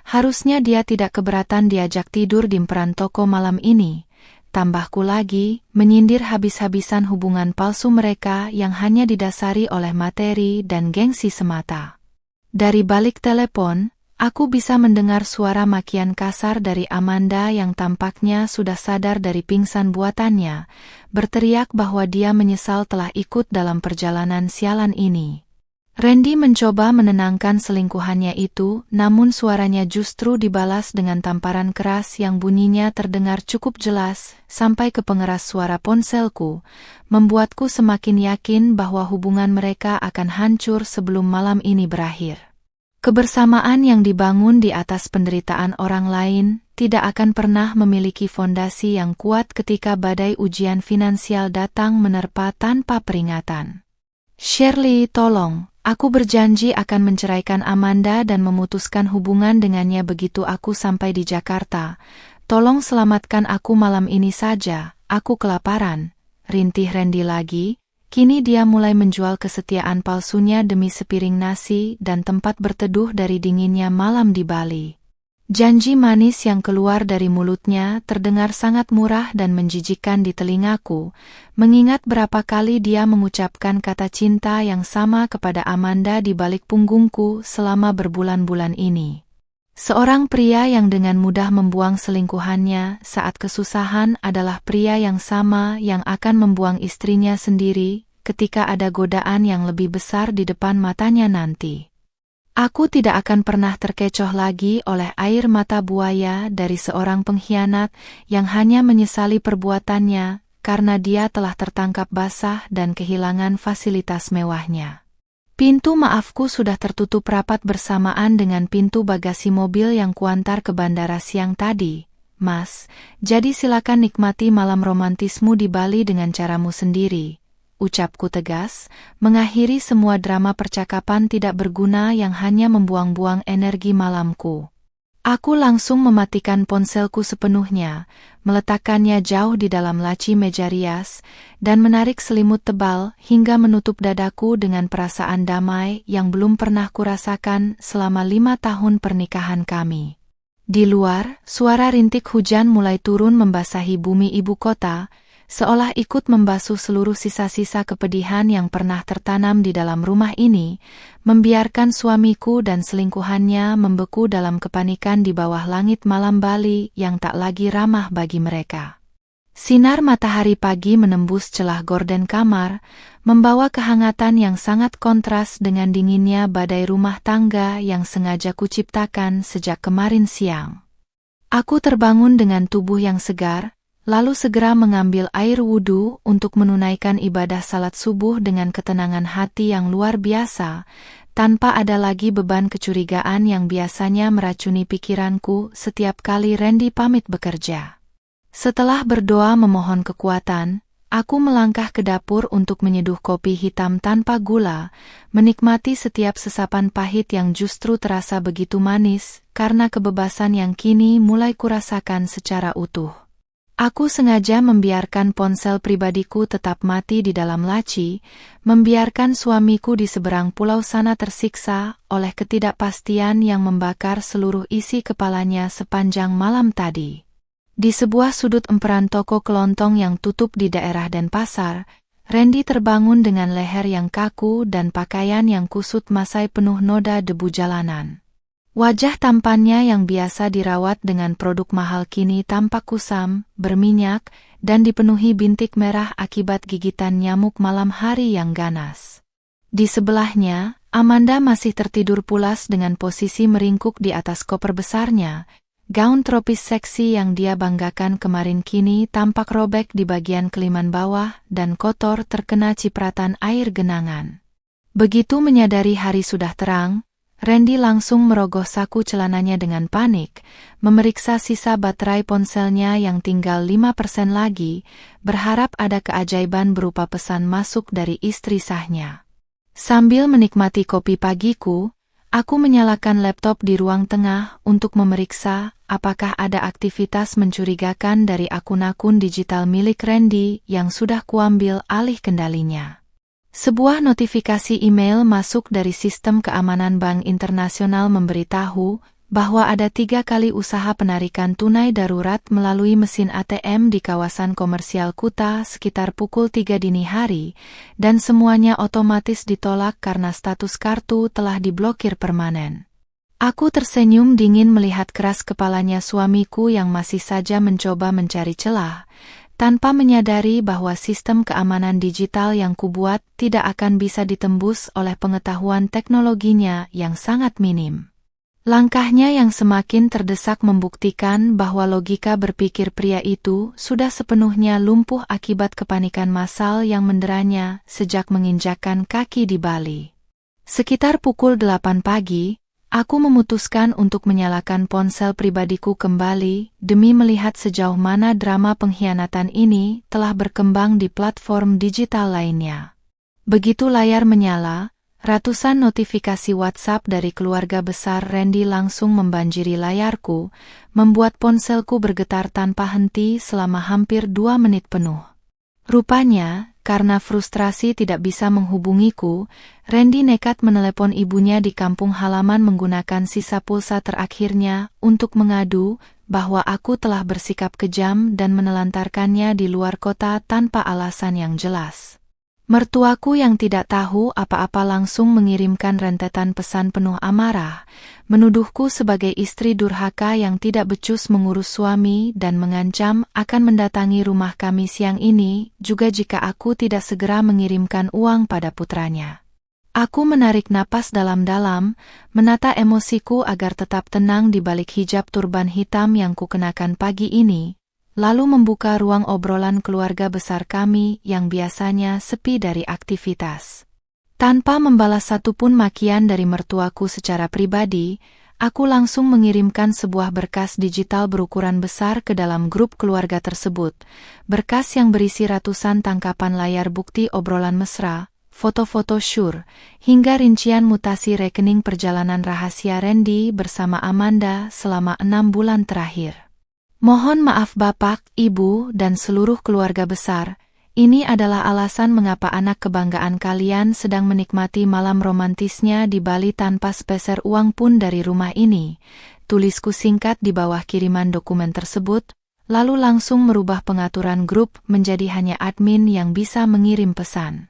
harusnya dia tidak keberatan diajak tidur di emperan toko malam ini." Tambahku lagi, menyindir habis-habisan hubungan palsu mereka yang hanya didasari oleh materi dan gengsi semata. Dari balik telepon, aku bisa mendengar suara makian kasar dari Amanda yang tampaknya sudah sadar dari pingsan buatannya, berteriak bahwa dia menyesal telah ikut dalam perjalanan sialan ini. Randy mencoba menenangkan selingkuhannya itu, namun suaranya justru dibalas dengan tamparan keras yang bunyinya terdengar cukup jelas sampai ke pengeras suara ponselku, membuatku semakin yakin bahwa hubungan mereka akan hancur sebelum malam ini berakhir. Kebersamaan yang dibangun di atas penderitaan orang lain tidak akan pernah memiliki fondasi yang kuat ketika badai ujian finansial datang menerpa tanpa peringatan. "Shirley, tolong, aku berjanji akan menceraikan Amanda dan memutuskan hubungan dengannya begitu aku sampai di Jakarta. Tolong selamatkan aku malam ini saja, aku kelaparan." Rintih Randy lagi. Kini dia mulai menjual kesetiaan palsunya demi sepiring nasi dan tempat berteduh dari dinginnya malam di Bali. Janji manis yang keluar dari mulutnya terdengar sangat murah dan menjijikkan di telingaku, mengingat berapa kali dia mengucapkan kata cinta yang sama kepada Amanda di balik punggungku selama berbulan-bulan ini. Seorang pria yang dengan mudah membuang selingkuhannya saat kesusahan adalah pria yang sama yang akan membuang istrinya sendiri ketika ada godaan yang lebih besar di depan matanya nanti. Aku tidak akan pernah terkecoh lagi oleh air mata buaya dari seorang pengkhianat yang hanya menyesali perbuatannya karena dia telah tertangkap basah dan kehilangan fasilitas mewahnya. Pintu maafku sudah tertutup rapat bersamaan dengan pintu bagasi mobil yang kuantar ke bandara siang tadi, Mas. Jadi silakan nikmati malam romantismu di Bali dengan caramu sendiri. Ucapku tegas, mengakhiri semua drama percakapan tidak berguna yang hanya membuang-buang energi malamku. Aku langsung mematikan ponselku sepenuhnya, meletakkannya jauh di dalam laci meja rias, dan menarik selimut tebal hingga menutup dadaku dengan perasaan damai yang belum pernah kurasakan selama 5 tahun pernikahan kami. Di luar, suara rintik hujan mulai turun membasahi bumi ibu kota, seolah ikut membasuh seluruh sisa-sisa kepedihan yang pernah tertanam di dalam rumah ini, membiarkan suamiku dan selingkuhannya membeku dalam kepanikan di bawah langit malam Bali yang tak lagi ramah bagi mereka. Sinar matahari pagi menembus celah gorden kamar, membawa kehangatan yang sangat kontras dengan dinginnya badai rumah tangga yang sengaja kuciptakan sejak kemarin siang. Aku terbangun dengan tubuh yang segar, lalu segera mengambil air wudhu untuk menunaikan ibadah salat subuh dengan ketenangan hati yang luar biasa, tanpa ada lagi beban kecurigaan yang biasanya meracuni pikiranku setiap kali Randy pamit bekerja. Setelah berdoa memohon kekuatan, aku melangkah ke dapur untuk menyeduh kopi hitam tanpa gula, menikmati setiap sesapan pahit yang justru terasa begitu manis, karena kebebasan yang kini mulai kurasakan secara utuh. Aku sengaja membiarkan ponsel pribadiku tetap mati di dalam laci, membiarkan suamiku di seberang pulau sana tersiksa oleh ketidakpastian yang membakar seluruh isi kepalanya sepanjang malam tadi. Di sebuah sudut emperan toko kelontong yang tutup di daerah Denpasar, Randy terbangun dengan leher yang kaku dan pakaian yang kusut masai penuh noda debu jalanan. Wajah tampannya yang biasa dirawat dengan produk mahal kini tampak kusam, berminyak, dan dipenuhi bintik merah akibat gigitan nyamuk malam hari yang ganas. Di sebelahnya, Amanda masih tertidur pulas dengan posisi meringkuk di atas koper besarnya. Gaun tropis seksi yang dia banggakan kemarin kini tampak robek di bagian keliman bawah dan kotor terkena cipratan air genangan. Begitu menyadari hari sudah terang, Randy langsung merogoh saku celananya dengan panik, memeriksa sisa baterai ponselnya yang tinggal 5% lagi, berharap ada keajaiban berupa pesan masuk dari istri sahnya. Sambil menikmati kopi pagiku, aku menyalakan laptop di ruang tengah untuk memeriksa apakah ada aktivitas mencurigakan dari akun-akun digital milik Randy yang sudah kuambil alih kendalinya. Sebuah notifikasi email masuk dari sistem keamanan Bank Internasional memberitahu bahwa ada 3 kali usaha penarikan tunai darurat melalui mesin ATM di kawasan komersial Kuta sekitar pukul 3 dini hari, dan semuanya otomatis ditolak karena status kartu telah diblokir permanen. Aku tersenyum dingin melihat keras kepalanya suamiku yang masih saja mencoba mencari celah, tanpa menyadari bahwa sistem keamanan digital yang kubuat tidak akan bisa ditembus oleh pengetahuan teknologinya yang sangat minim. Langkahnya yang semakin terdesak membuktikan bahwa logika berpikir pria itu sudah sepenuhnya lumpuh akibat kepanikan massal yang menderanya sejak menginjakkan kaki di Bali. Sekitar pukul 8 pagi, aku memutuskan untuk menyalakan ponsel pribadiku kembali demi melihat sejauh mana drama pengkhianatan ini telah berkembang di platform digital lainnya. Begitu layar menyala, ratusan notifikasi WhatsApp dari keluarga besar Randy langsung membanjiri layarku, membuat ponselku bergetar tanpa henti selama hampir 2 menit penuh. Rupanya, karena frustrasi tidak bisa menghubungiku, Randy nekat menelepon ibunya di kampung halaman menggunakan sisa pulsa terakhirnya untuk mengadu bahwa aku telah bersikap kejam dan menelantarkannya di luar kota tanpa alasan yang jelas. Mertuaku yang tidak tahu apa-apa langsung mengirimkan rentetan pesan penuh amarah, menuduhku sebagai istri durhaka yang tidak becus mengurus suami dan mengancam akan mendatangi rumah kami siang ini juga jika aku tidak segera mengirimkan uang pada putranya. Aku menarik napas dalam-dalam, menata emosiku agar tetap tenang di balik hijab turban hitam yang kukenakan pagi ini, lalu membuka ruang obrolan keluarga besar kami yang biasanya sepi dari aktivitas. Tanpa membalas satupun makian dari mertuaku secara pribadi, aku langsung mengirimkan sebuah berkas digital berukuran besar ke dalam grup keluarga tersebut. Berkas yang berisi ratusan tangkapan layar bukti obrolan mesra, foto-foto syur, hingga rincian mutasi rekening perjalanan rahasia Randy bersama Amanda selama 6 bulan terakhir. Mohon maaf Bapak, Ibu, dan seluruh keluarga besar, ini adalah alasan mengapa anak kebanggaan kalian sedang menikmati malam romantisnya di Bali tanpa sepeser uang pun dari rumah ini. Tulisku singkat di bawah kiriman dokumen tersebut, lalu langsung merubah pengaturan grup menjadi hanya admin yang bisa mengirim pesan.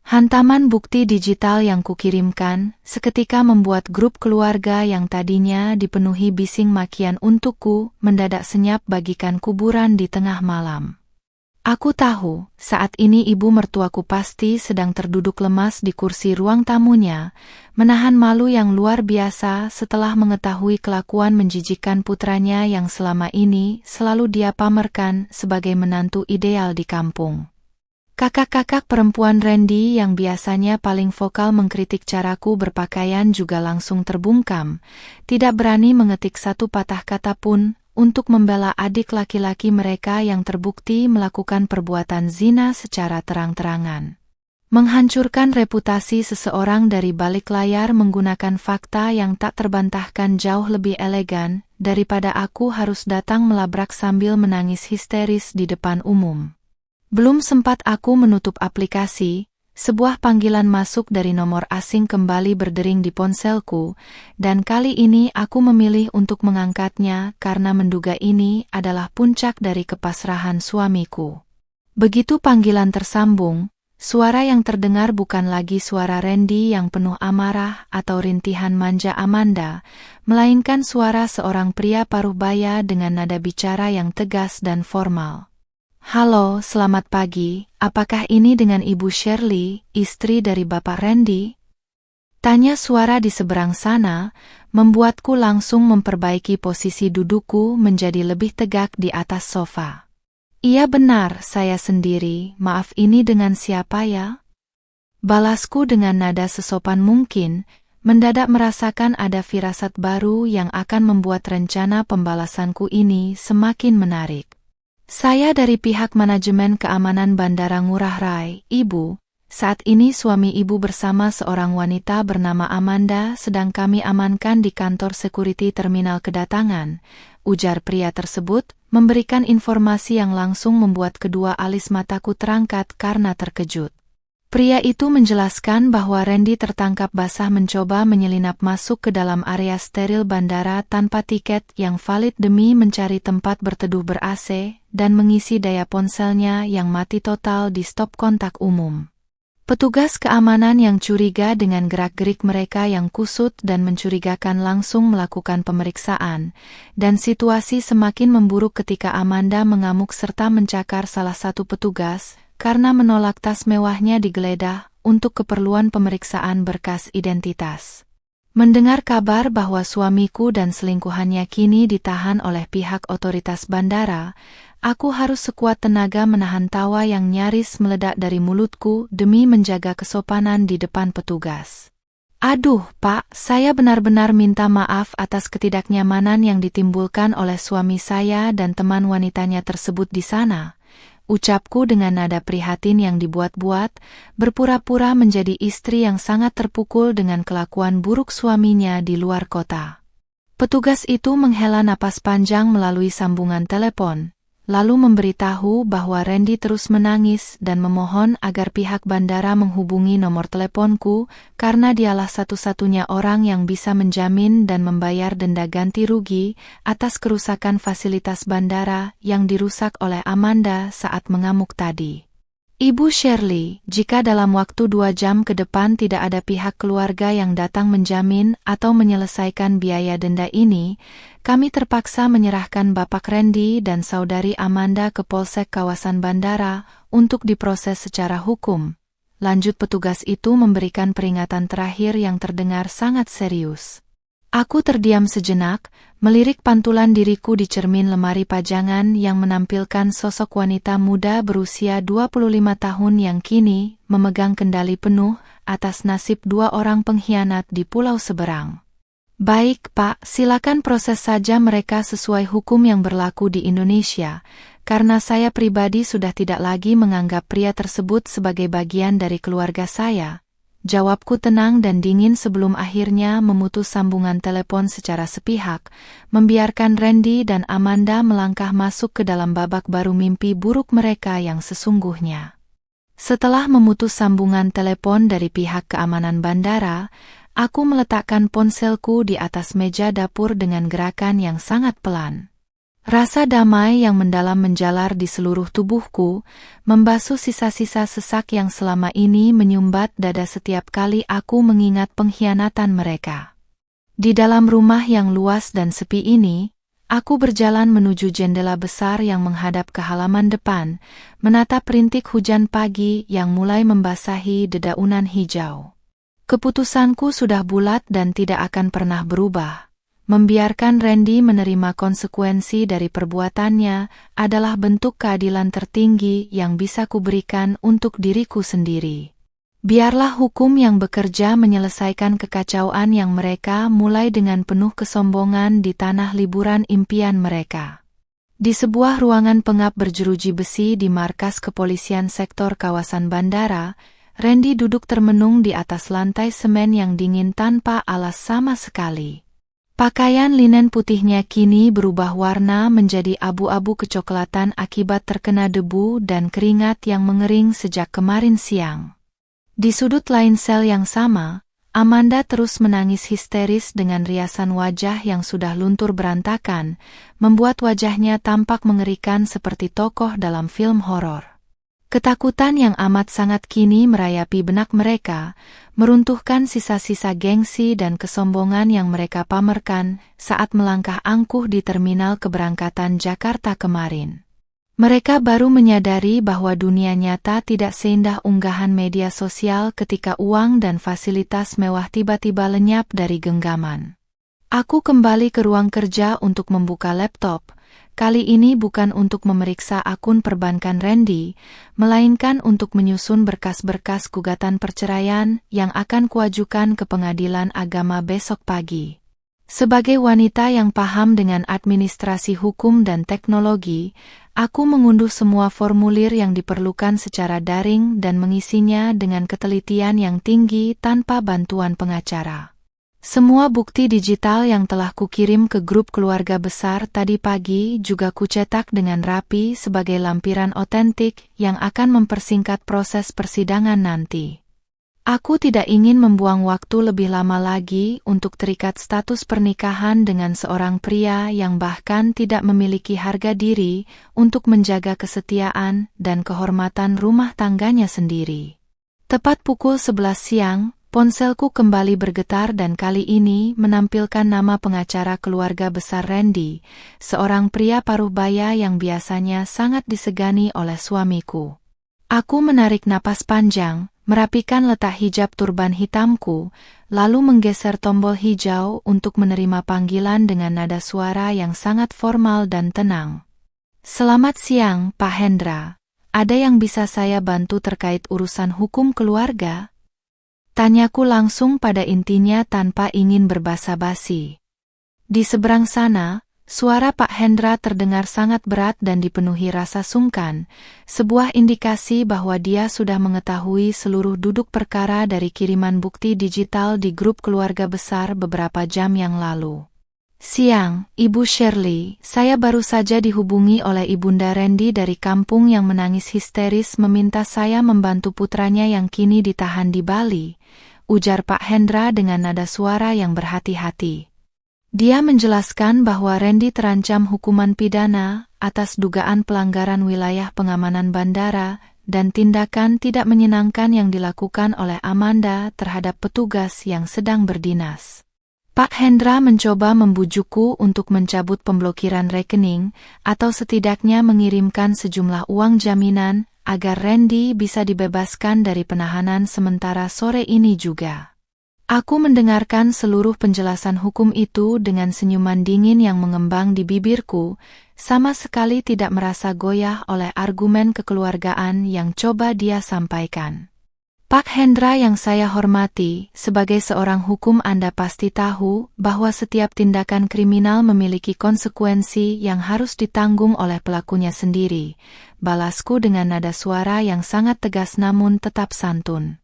Hantaman bukti digital yang kukirimkan seketika membuat grup keluarga yang tadinya dipenuhi bising makian untukku mendadak senyap bagikan kuburan di tengah malam. Aku tahu, saat ini ibu mertuaku pasti sedang terduduk lemas di kursi ruang tamunya, menahan malu yang luar biasa setelah mengetahui kelakuan menjijikkan putranya yang selama ini selalu dia pamerkan sebagai menantu ideal di kampung. Kakak-kakak perempuan Randy yang biasanya paling vokal mengkritik caraku berpakaian juga langsung terbungkam, tidak berani mengetik satu patah kata pun untuk membela adik laki-laki mereka yang terbukti melakukan perbuatan zina secara terang-terangan. Menghancurkan reputasi seseorang dari balik layar menggunakan fakta yang tak terbantahkan jauh lebih elegan daripada aku harus datang melabrak sambil menangis histeris di depan umum. Belum sempat aku menutup aplikasi, sebuah panggilan masuk dari nomor asing kembali berdering di ponselku, dan kali ini aku memilih untuk mengangkatnya karena menduga ini adalah puncak dari kepasrahan suamiku. Begitu panggilan tersambung, suara yang terdengar bukan lagi suara Randy yang penuh amarah atau rintihan manja Amanda, melainkan suara seorang pria paruh baya dengan nada bicara yang tegas dan formal. Halo, selamat pagi, apakah ini dengan Ibu Shirley, istri dari Bapak Randy? Tanya suara di seberang sana, membuatku langsung memperbaiki posisi dudukku menjadi lebih tegak di atas sofa. Iya benar, saya sendiri, maaf ini dengan siapa ya? Balasku dengan nada sesopan mungkin, mendadak merasakan ada firasat baru yang akan membuat rencana pembalasanku ini semakin menarik. Saya dari pihak manajemen keamanan Bandara Ngurah Rai, Ibu. Saat ini suami Ibu bersama seorang wanita bernama Amanda sedang kami amankan di kantor security terminal kedatangan, ujar pria tersebut, memberikan informasi yang langsung membuat kedua alis mataku terangkat karena terkejut. Pria itu menjelaskan bahwa Randy tertangkap basah mencoba menyelinap masuk ke dalam area steril bandara tanpa tiket yang valid demi mencari tempat berteduh ber-AC dan mengisi daya ponselnya yang mati total di stop kontak umum. Petugas keamanan yang curiga dengan gerak-gerik mereka yang kusut dan mencurigakan langsung melakukan pemeriksaan, dan situasi semakin memburuk ketika Amanda mengamuk serta mencakar salah satu petugas, karena menolak tas mewahnya digeledah untuk keperluan pemeriksaan berkas identitas. Mendengar kabar bahwa suamiku dan selingkuhannya kini ditahan oleh pihak otoritas bandara, aku harus sekuat tenaga menahan tawa yang nyaris meledak dari mulutku demi menjaga kesopanan di depan petugas. Aduh, Pak, saya benar-benar minta maaf atas ketidaknyamanan yang ditimbulkan oleh suami saya dan teman wanitanya tersebut di sana. Ucapku dengan nada prihatin yang dibuat-buat, berpura-pura menjadi istri yang sangat terpukul dengan kelakuan buruk suaminya di luar kota. Petugas itu menghela napas panjang melalui sambungan telepon, lalu memberitahu bahwa Randy terus menangis dan memohon agar pihak bandara menghubungi nomor teleponku karena dialah satu-satunya orang yang bisa menjamin dan membayar denda ganti rugi atas kerusakan fasilitas bandara yang dirusak oleh Amanda saat mengamuk tadi. Ibu Shirley, jika dalam waktu 2 jam ke depan tidak ada pihak keluarga yang datang menjamin atau menyelesaikan biaya denda ini, kami terpaksa menyerahkan Bapak Randy dan Saudari Amanda ke Polsek kawasan bandara untuk diproses secara hukum. Lanjut petugas itu memberikan peringatan terakhir yang terdengar sangat serius. Aku terdiam sejenak, melirik pantulan diriku di cermin lemari pajangan yang menampilkan sosok wanita muda berusia 25 tahun yang kini memegang kendali penuh atas nasib 2 orang pengkhianat di pulau seberang. Baik, Pak, silakan proses saja mereka sesuai hukum yang berlaku di Indonesia, karena saya pribadi sudah tidak lagi menganggap pria tersebut sebagai bagian dari keluarga saya. Jawabku tenang dan dingin sebelum akhirnya memutus sambungan telepon secara sepihak, membiarkan Randy dan Amanda melangkah masuk ke dalam babak baru mimpi buruk mereka yang sesungguhnya. Setelah memutus sambungan telepon dari pihak keamanan bandara, aku meletakkan ponselku di atas meja dapur dengan gerakan yang sangat pelan. Rasa damai yang mendalam menjalar di seluruh tubuhku, membasuh sisa-sisa sesak yang selama ini menyumbat dada setiap kali aku mengingat pengkhianatan mereka. Di dalam rumah yang luas dan sepi ini, aku berjalan menuju jendela besar yang menghadap ke halaman depan, menatap rintik hujan pagi yang mulai membasahi dedaunan hijau. Keputusanku sudah bulat dan tidak akan pernah berubah. Membiarkan Randy menerima konsekuensi dari perbuatannya adalah bentuk keadilan tertinggi yang bisa kuberikan untuk diriku sendiri. Biarlah hukum yang bekerja menyelesaikan kekacauan yang mereka mulai dengan penuh kesombongan di tanah liburan impian mereka. Di sebuah ruangan pengap berjeruji besi di markas kepolisian sektor kawasan bandara, Randy duduk termenung di atas lantai semen yang dingin tanpa alas sama sekali. Pakaian linen putihnya kini berubah warna menjadi abu-abu kecoklatan akibat terkena debu dan keringat yang mengering sejak kemarin siang. Di sudut lain sel yang sama, Amanda terus menangis histeris dengan riasan wajah yang sudah luntur berantakan, membuat wajahnya tampak mengerikan seperti tokoh dalam film horor. Ketakutan yang amat sangat kini merayapi benak mereka, meruntuhkan sisa-sisa gengsi dan kesombongan yang mereka pamerkan saat melangkah angkuh di terminal keberangkatan Jakarta kemarin. Mereka baru menyadari bahwa dunia nyata tidak seindah unggahan media sosial ketika uang dan fasilitas mewah tiba-tiba lenyap dari genggaman. Aku kembali ke ruang kerja untuk membuka laptop. Kali ini bukan untuk memeriksa akun perbankan Randy, melainkan untuk menyusun berkas-berkas gugatan perceraian yang akan kuajukan ke pengadilan agama besok pagi. Sebagai wanita yang paham dengan administrasi hukum dan teknologi, aku mengunduh semua formulir yang diperlukan secara daring dan mengisinya dengan ketelitian yang tinggi tanpa bantuan pengacara. Semua bukti digital yang telah kukirim ke grup keluarga besar tadi pagi juga kucetak dengan rapi sebagai lampiran otentik yang akan mempersingkat proses persidangan nanti. Aku tidak ingin membuang waktu lebih lama lagi untuk terikat status pernikahan dengan seorang pria yang bahkan tidak memiliki harga diri untuk menjaga kesetiaan dan kehormatan rumah tangganya sendiri. Tepat pukul 11 siang, ponselku kembali bergetar dan kali ini menampilkan nama pengacara keluarga besar Randy, seorang pria paruh baya yang biasanya sangat disegani oleh suamiku. Aku menarik napas panjang, merapikan letak hijab turban hitamku, lalu menggeser tombol hijau untuk menerima panggilan dengan nada suara yang sangat formal dan tenang. Selamat siang, Pak Hendra. Ada yang bisa saya bantu terkait urusan hukum keluarga? Tanyaku langsung pada intinya tanpa ingin berbasa-basi. Di seberang sana, suara Pak Hendra terdengar sangat berat dan dipenuhi rasa sungkan, sebuah indikasi bahwa dia sudah mengetahui seluruh duduk perkara dari kiriman bukti digital di grup keluarga besar beberapa jam yang lalu. Siang, Ibu Shirley, saya baru saja dihubungi oleh Ibunda Randy dari kampung yang menangis histeris meminta saya membantu putranya yang kini ditahan di Bali, ujar Pak Hendra dengan nada suara yang berhati-hati. Dia menjelaskan bahwa Randy terancam hukuman pidana atas dugaan pelanggaran wilayah pengamanan bandara dan tindakan tidak menyenangkan yang dilakukan oleh Amanda terhadap petugas yang sedang berdinas. Pak Hendra mencoba membujukku untuk mencabut pemblokiran rekening atau setidaknya mengirimkan sejumlah uang jaminan agar Randy bisa dibebaskan dari penahanan sementara sore ini juga. Aku mendengarkan seluruh penjelasan hukum itu dengan senyuman dingin yang mengembang di bibirku, sama sekali tidak merasa goyah oleh argumen kekeluargaan yang coba dia sampaikan. Pak Hendra yang saya hormati, sebagai seorang hukum Anda pasti tahu bahwa setiap tindakan kriminal memiliki konsekuensi yang harus ditanggung oleh pelakunya sendiri, balasku dengan nada suara yang sangat tegas namun tetap santun.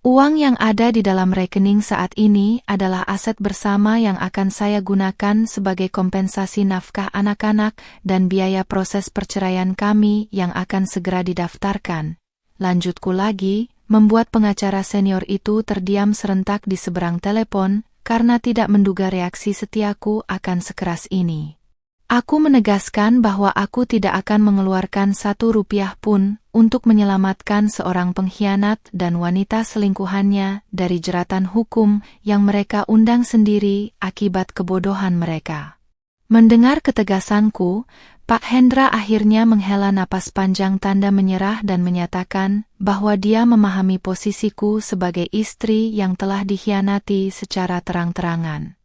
Uang yang ada di dalam rekening saat ini adalah aset bersama yang akan saya gunakan sebagai kompensasi nafkah anak-anak dan biaya proses perceraian kami yang akan segera didaftarkan. Lanjutku lagi, membuat pengacara senior itu terdiam serentak di seberang telepon karena tidak menduga reaksi setiaku akan sekeras ini. Aku menegaskan bahwa aku tidak akan mengeluarkan 1 rupiah pun untuk menyelamatkan seorang pengkhianat dan wanita selingkuhannya dari jeratan hukum yang mereka undang sendiri akibat kebodohan mereka. Mendengar ketegasanku, Pak Hendra akhirnya menghela napas panjang tanda menyerah dan menyatakan bahwa dia memahami posisiku sebagai istri yang telah dikhianati secara terang-terangan.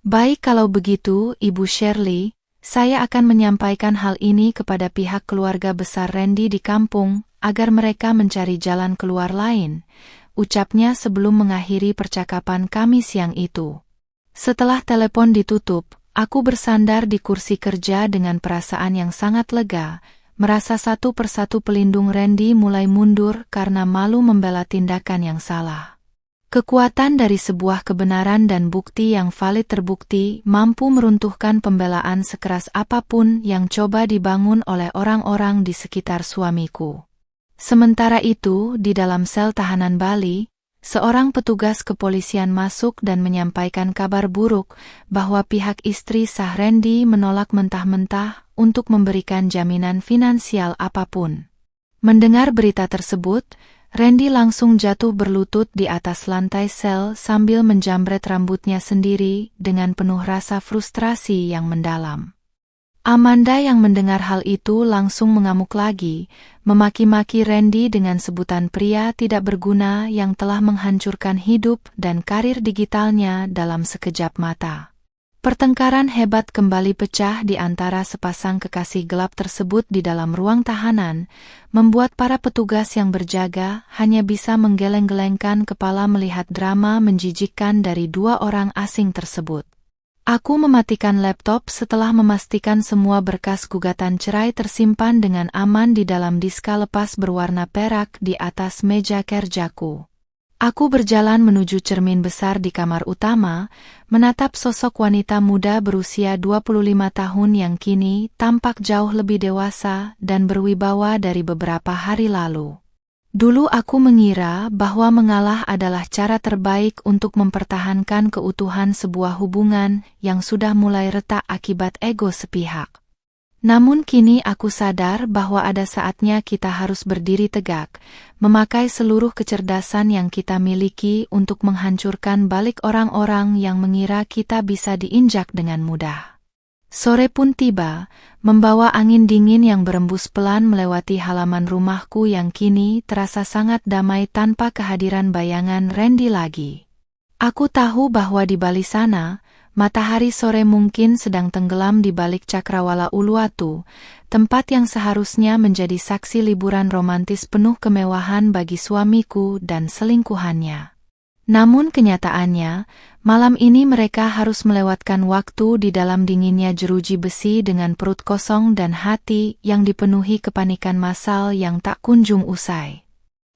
Baik kalau begitu, Ibu Shirley, saya akan menyampaikan hal ini kepada pihak keluarga besar Randy di kampung, agar mereka mencari jalan keluar lain, ucapnya sebelum mengakhiri percakapan kami siang itu. Setelah telepon ditutup, aku bersandar di kursi kerja dengan perasaan yang sangat lega, merasa satu persatu pelindung Randy mulai mundur karena malu membela tindakan yang salah. Kekuatan dari sebuah kebenaran dan bukti yang valid terbukti mampu meruntuhkan pembelaan sekeras apapun yang coba dibangun oleh orang-orang di sekitar suamiku. Sementara itu, di dalam sel tahanan Bali, seorang petugas kepolisian masuk dan menyampaikan kabar buruk bahwa pihak istri sah Randy menolak mentah-mentah untuk memberikan jaminan finansial apapun. Mendengar berita tersebut, Randy langsung jatuh berlutut di atas lantai sel sambil menjambret rambutnya sendiri dengan penuh rasa frustrasi yang mendalam. Amanda yang mendengar hal itu langsung mengamuk lagi, memaki-maki Randy dengan sebutan pria tidak berguna yang telah menghancurkan hidup dan karir digitalnya dalam sekejap mata. Pertengkaran hebat kembali pecah di antara sepasang kekasih gelap tersebut di dalam ruang tahanan, membuat para petugas yang berjaga hanya bisa menggeleng-gelengkan kepala melihat drama menjijikkan dari 2 orang asing tersebut. Aku mematikan laptop setelah memastikan semua berkas gugatan cerai tersimpan dengan aman di dalam diska lepas berwarna perak di atas meja kerjaku. Aku berjalan menuju cermin besar di kamar utama, menatap sosok wanita muda berusia 25 tahun yang kini tampak jauh lebih dewasa dan berwibawa dari beberapa hari lalu. Dulu aku mengira bahwa mengalah adalah cara terbaik untuk mempertahankan keutuhan sebuah hubungan yang sudah mulai retak akibat ego sepihak. Namun kini aku sadar bahwa ada saatnya kita harus berdiri tegak, memakai seluruh kecerdasan yang kita miliki untuk menghancurkan balik orang-orang yang mengira kita bisa diinjak dengan mudah. Sore pun tiba, membawa angin dingin yang berembus pelan melewati halaman rumahku yang kini terasa sangat damai tanpa kehadiran bayangan Randy lagi. Aku tahu bahwa di Bali sana, matahari sore mungkin sedang tenggelam di balik Cakrawala Uluwatu, tempat yang seharusnya menjadi saksi liburan romantis penuh kemewahan bagi suamiku dan selingkuhannya. Namun kenyataannya, malam ini mereka harus melewatkan waktu di dalam dinginnya jeruji besi dengan perut kosong dan hati yang dipenuhi kepanikan massal yang tak kunjung usai.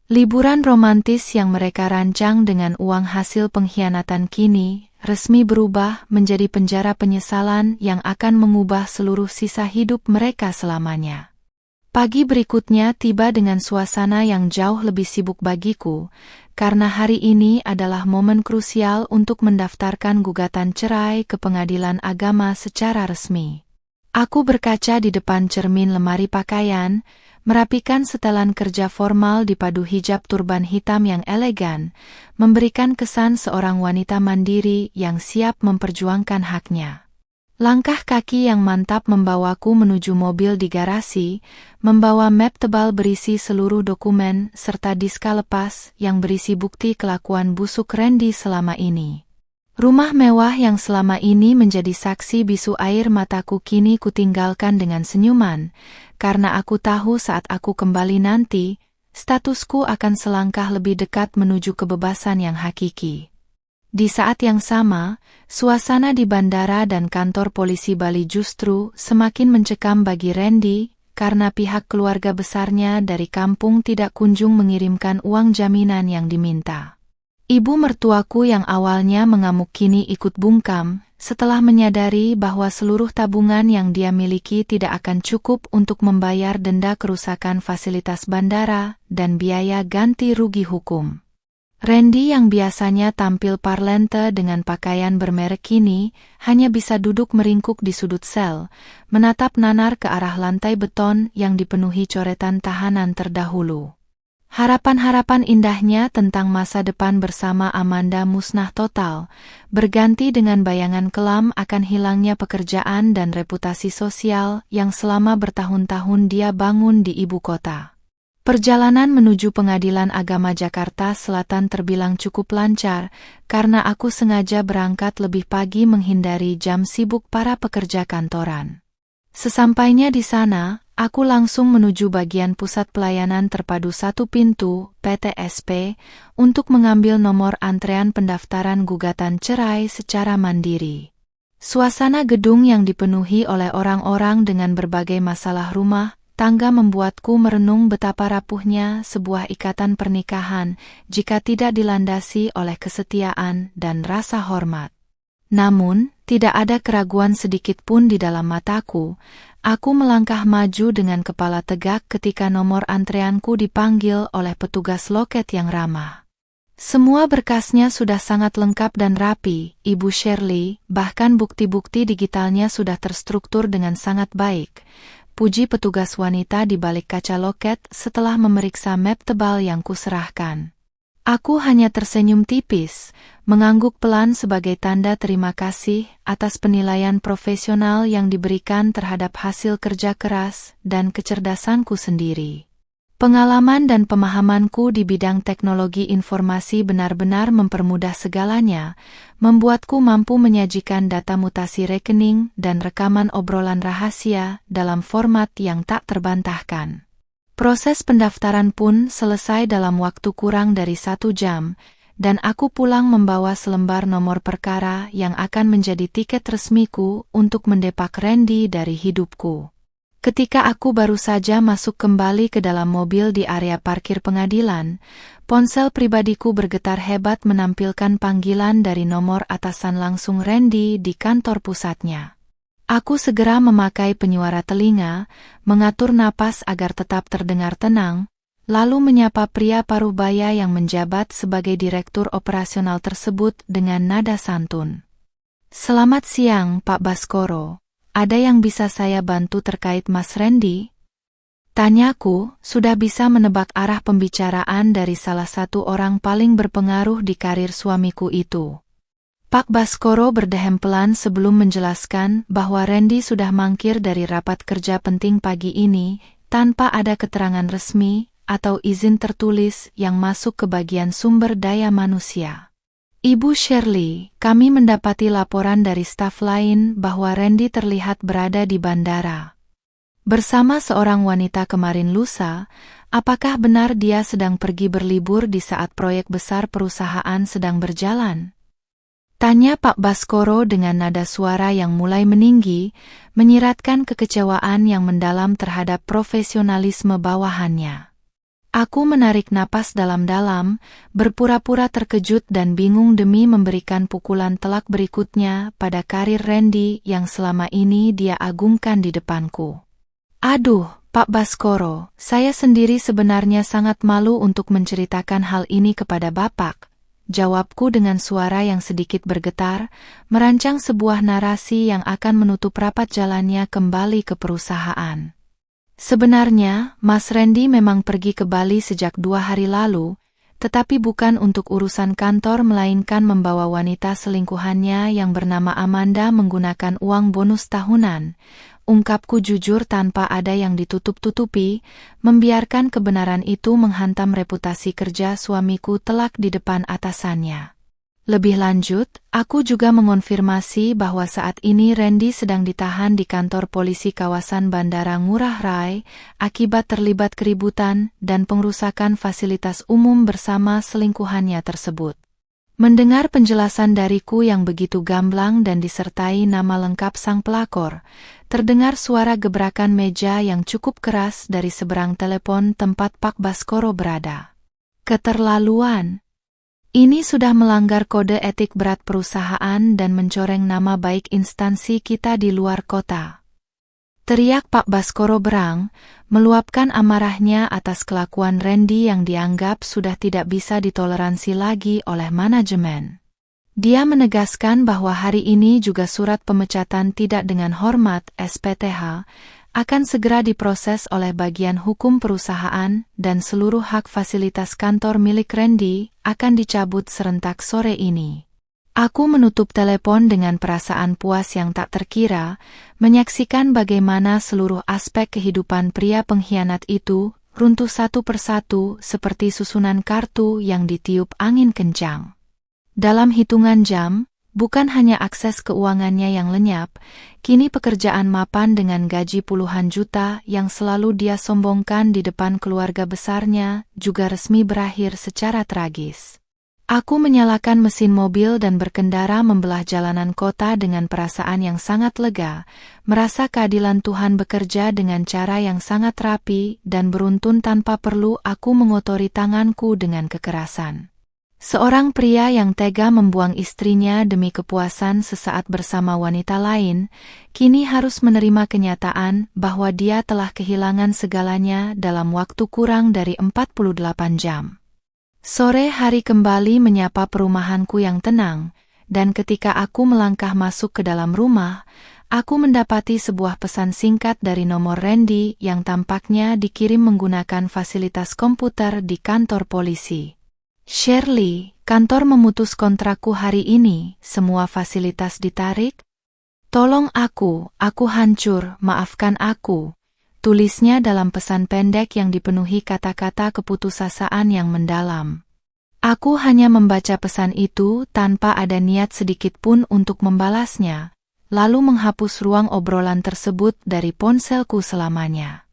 Liburan romantis yang mereka rancang dengan uang hasil pengkhianatan kini resmi berubah menjadi penjara penyesalan yang akan mengubah seluruh sisa hidup mereka selamanya. Pagi berikutnya tiba dengan suasana yang jauh lebih sibuk bagiku, karena hari ini adalah momen krusial untuk mendaftarkan gugatan cerai ke pengadilan agama secara resmi. Aku berkaca di depan cermin lemari pakaian, merapikan setelan kerja formal dipadu hijab turban hitam yang elegan, memberikan kesan seorang wanita mandiri yang siap memperjuangkan haknya. Langkah kaki yang mantap membawaku menuju mobil di garasi, membawa map tebal berisi seluruh dokumen serta diska lepas yang berisi bukti kelakuan busuk Randy selama ini. Rumah mewah yang selama ini menjadi saksi bisu air mataku kini kutinggalkan dengan senyuman, karena aku tahu saat aku kembali nanti, statusku akan selangkah lebih dekat menuju kebebasan yang hakiki. Di saat yang sama, suasana di bandara dan kantor polisi Bali justru semakin mencekam bagi Randy, karena pihak keluarga besarnya dari kampung tidak kunjung mengirimkan uang jaminan yang diminta. Ibu mertuaku yang awalnya mengamuk kini ikut bungkam, setelah menyadari bahwa seluruh tabungan yang dia miliki tidak akan cukup untuk membayar denda kerusakan fasilitas bandara dan biaya ganti rugi hukum. Randy yang biasanya tampil parlente dengan pakaian bermerek kini, hanya bisa duduk meringkuk di sudut sel, menatap nanar ke arah lantai beton yang dipenuhi coretan tahanan terdahulu. Harapan-harapan indahnya tentang masa depan bersama Amanda musnah total, berganti dengan bayangan kelam akan hilangnya pekerjaan dan reputasi sosial yang selama bertahun-tahun dia bangun di ibu kota. Perjalanan menuju Pengadilan Agama Jakarta Selatan terbilang cukup lancar, karena aku sengaja berangkat lebih pagi menghindari jam sibuk para pekerja kantoran. Sesampainya di sana, aku langsung menuju bagian pusat pelayanan terpadu satu pintu, PTSP, untuk mengambil nomor antrean pendaftaran gugatan cerai secara mandiri. Suasana gedung yang dipenuhi oleh orang-orang dengan berbagai masalah rumah tangga membuatku merenung betapa rapuhnya sebuah ikatan pernikahan jika tidak dilandasi oleh kesetiaan dan rasa hormat. Namun, tidak ada keraguan sedikit pun di dalam mataku. Aku melangkah maju dengan kepala tegak ketika nomor antreanku dipanggil oleh petugas loket yang ramah. Semua berkasnya sudah sangat lengkap dan rapi, Ibu Shirley, bahkan bukti-bukti digitalnya sudah terstruktur dengan sangat baik. Puji petugas wanita di balik kaca loket setelah memeriksa map tebal yang kuserahkan. Aku hanya tersenyum tipis, mengangguk pelan sebagai tanda terima kasih atas penilaian profesional yang diberikan terhadap hasil kerja keras dan kecerdasanku sendiri. Pengalaman dan pemahamanku di bidang teknologi informasi benar-benar mempermudah segalanya, membuatku mampu menyajikan data mutasi rekening dan rekaman obrolan rahasia dalam format yang tak terbantahkan. Proses pendaftaran pun selesai dalam waktu kurang dari 1 jam, dan aku pulang membawa selembar nomor perkara yang akan menjadi tiket resmiku untuk mendepak Randy dari hidupku. Ketika aku baru saja masuk kembali ke dalam mobil di area parkir pengadilan, ponsel pribadiku bergetar hebat menampilkan panggilan dari nomor atasan langsung Randy di kantor pusatnya. Aku segera memakai penyuara telinga, mengatur napas agar tetap terdengar tenang, lalu menyapa pria parubaya yang menjabat sebagai direktur operasional tersebut dengan nada santun. "Selamat siang, Pak Baskoro. Ada yang bisa saya bantu terkait Mas Randy?" Tanyaku, sudah bisa menebak arah pembicaraan dari salah satu orang paling berpengaruh di karir suamiku itu. Pak Baskoro berdehem pelan sebelum menjelaskan bahwa Randy sudah mangkir dari rapat kerja penting pagi ini, tanpa ada keterangan resmi atau izin tertulis yang masuk ke bagian sumber daya manusia. "Ibu Shirley, kami mendapati laporan dari staf lain bahwa Randy terlihat berada di bandara bersama seorang wanita kemarin lusa. Apakah benar dia sedang pergi berlibur di saat proyek besar perusahaan sedang berjalan?" Tanya Pak Baskoro dengan nada suara yang mulai meninggi, menyiratkan kekecewaan yang mendalam terhadap profesionalisme bawahannya. Aku menarik napas dalam-dalam, berpura-pura terkejut dan bingung demi memberikan pukulan telak berikutnya pada karir Randy yang selama ini dia agungkan di depanku. "Aduh, Pak Baskoro, saya sendiri sebenarnya sangat malu untuk menceritakan hal ini kepada Bapak," jawabku dengan suara yang sedikit bergetar, merancang sebuah narasi yang akan menutup rapat jalannya kembali ke perusahaan. Sebenarnya, Mas Randy memang pergi ke Bali sejak 2 hari lalu, tetapi bukan untuk urusan kantor melainkan membawa wanita selingkuhannya yang bernama Amanda menggunakan uang bonus tahunan. Ungkapku jujur tanpa ada yang ditutup-tutupi, membiarkan kebenaran itu menghantam reputasi kerja suamiku telak di depan atasannya. Lebih lanjut, aku juga mengonfirmasi bahwa saat ini Randy sedang ditahan di kantor polisi kawasan Bandara Ngurah Rai akibat terlibat keributan dan pengrusakan fasilitas umum bersama selingkuhannya tersebut. Mendengar penjelasan dariku yang begitu gamblang dan disertai nama lengkap sang pelakor, terdengar suara gebrakan meja yang cukup keras dari seberang telepon tempat Pak Baskoro berada. Keterlaluan! Ini sudah melanggar kode etik berat perusahaan dan mencoreng nama baik instansi kita di luar kota. Teriak Pak Baskoro Berang, meluapkan amarahnya atas kelakuan Randy yang dianggap sudah tidak bisa ditoleransi lagi oleh manajemen. Dia menegaskan bahwa hari ini juga surat pemecatan tidak dengan hormat (SPTH) akan segera diproses oleh bagian hukum perusahaan dan seluruh hak fasilitas kantor milik Randy akan dicabut serentak sore ini. Aku menutup telepon dengan perasaan puas yang tak terkira, menyaksikan bagaimana seluruh aspek kehidupan pria pengkhianat itu runtuh satu persatu seperti susunan kartu yang ditiup angin kencang. Dalam hitungan jam, bukan hanya akses keuangannya yang lenyap, kini pekerjaan mapan dengan gaji puluhan juta yang selalu dia sombongkan di depan keluarga besarnya juga resmi berakhir secara tragis. Aku menyalakan mesin mobil dan berkendara membelah jalanan kota dengan perasaan yang sangat lega, merasa keadilan Tuhan bekerja dengan cara yang sangat rapi dan beruntun tanpa perlu aku mengotori tanganku dengan kekerasan. Seorang pria yang tega membuang istrinya demi kepuasan sesaat bersama wanita lain, kini harus menerima kenyataan bahwa dia telah kehilangan segalanya dalam waktu kurang dari 48 jam. Sore hari kembali menyapa perumahanku yang tenang, dan ketika aku melangkah masuk ke dalam rumah, aku mendapati sebuah pesan singkat dari nomor Randy yang tampaknya dikirim menggunakan fasilitas komputer di kantor polisi. Shirley, kantor memutus kontrakku hari ini, semua fasilitas ditarik. Tolong aku hancur, maafkan aku. Tulisnya dalam pesan pendek yang dipenuhi kata-kata keputusasaan yang mendalam. Aku hanya membaca pesan itu tanpa ada niat sedikit pun untuk membalasnya, lalu menghapus ruang obrolan tersebut dari ponselku selamanya.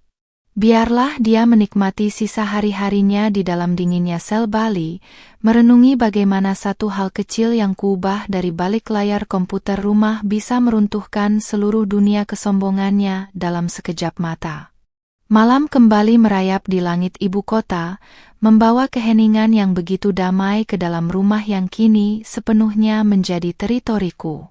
Biarlah dia menikmati sisa hari-harinya di dalam dinginnya sel Bali, merenungi bagaimana satu hal kecil yang kuubah dari balik layar komputer rumah bisa meruntuhkan seluruh dunia kesombongannya dalam sekejap mata. Malam kembali merayap di langit ibu kota, membawa keheningan yang begitu damai ke dalam rumah yang kini sepenuhnya menjadi teritoriku.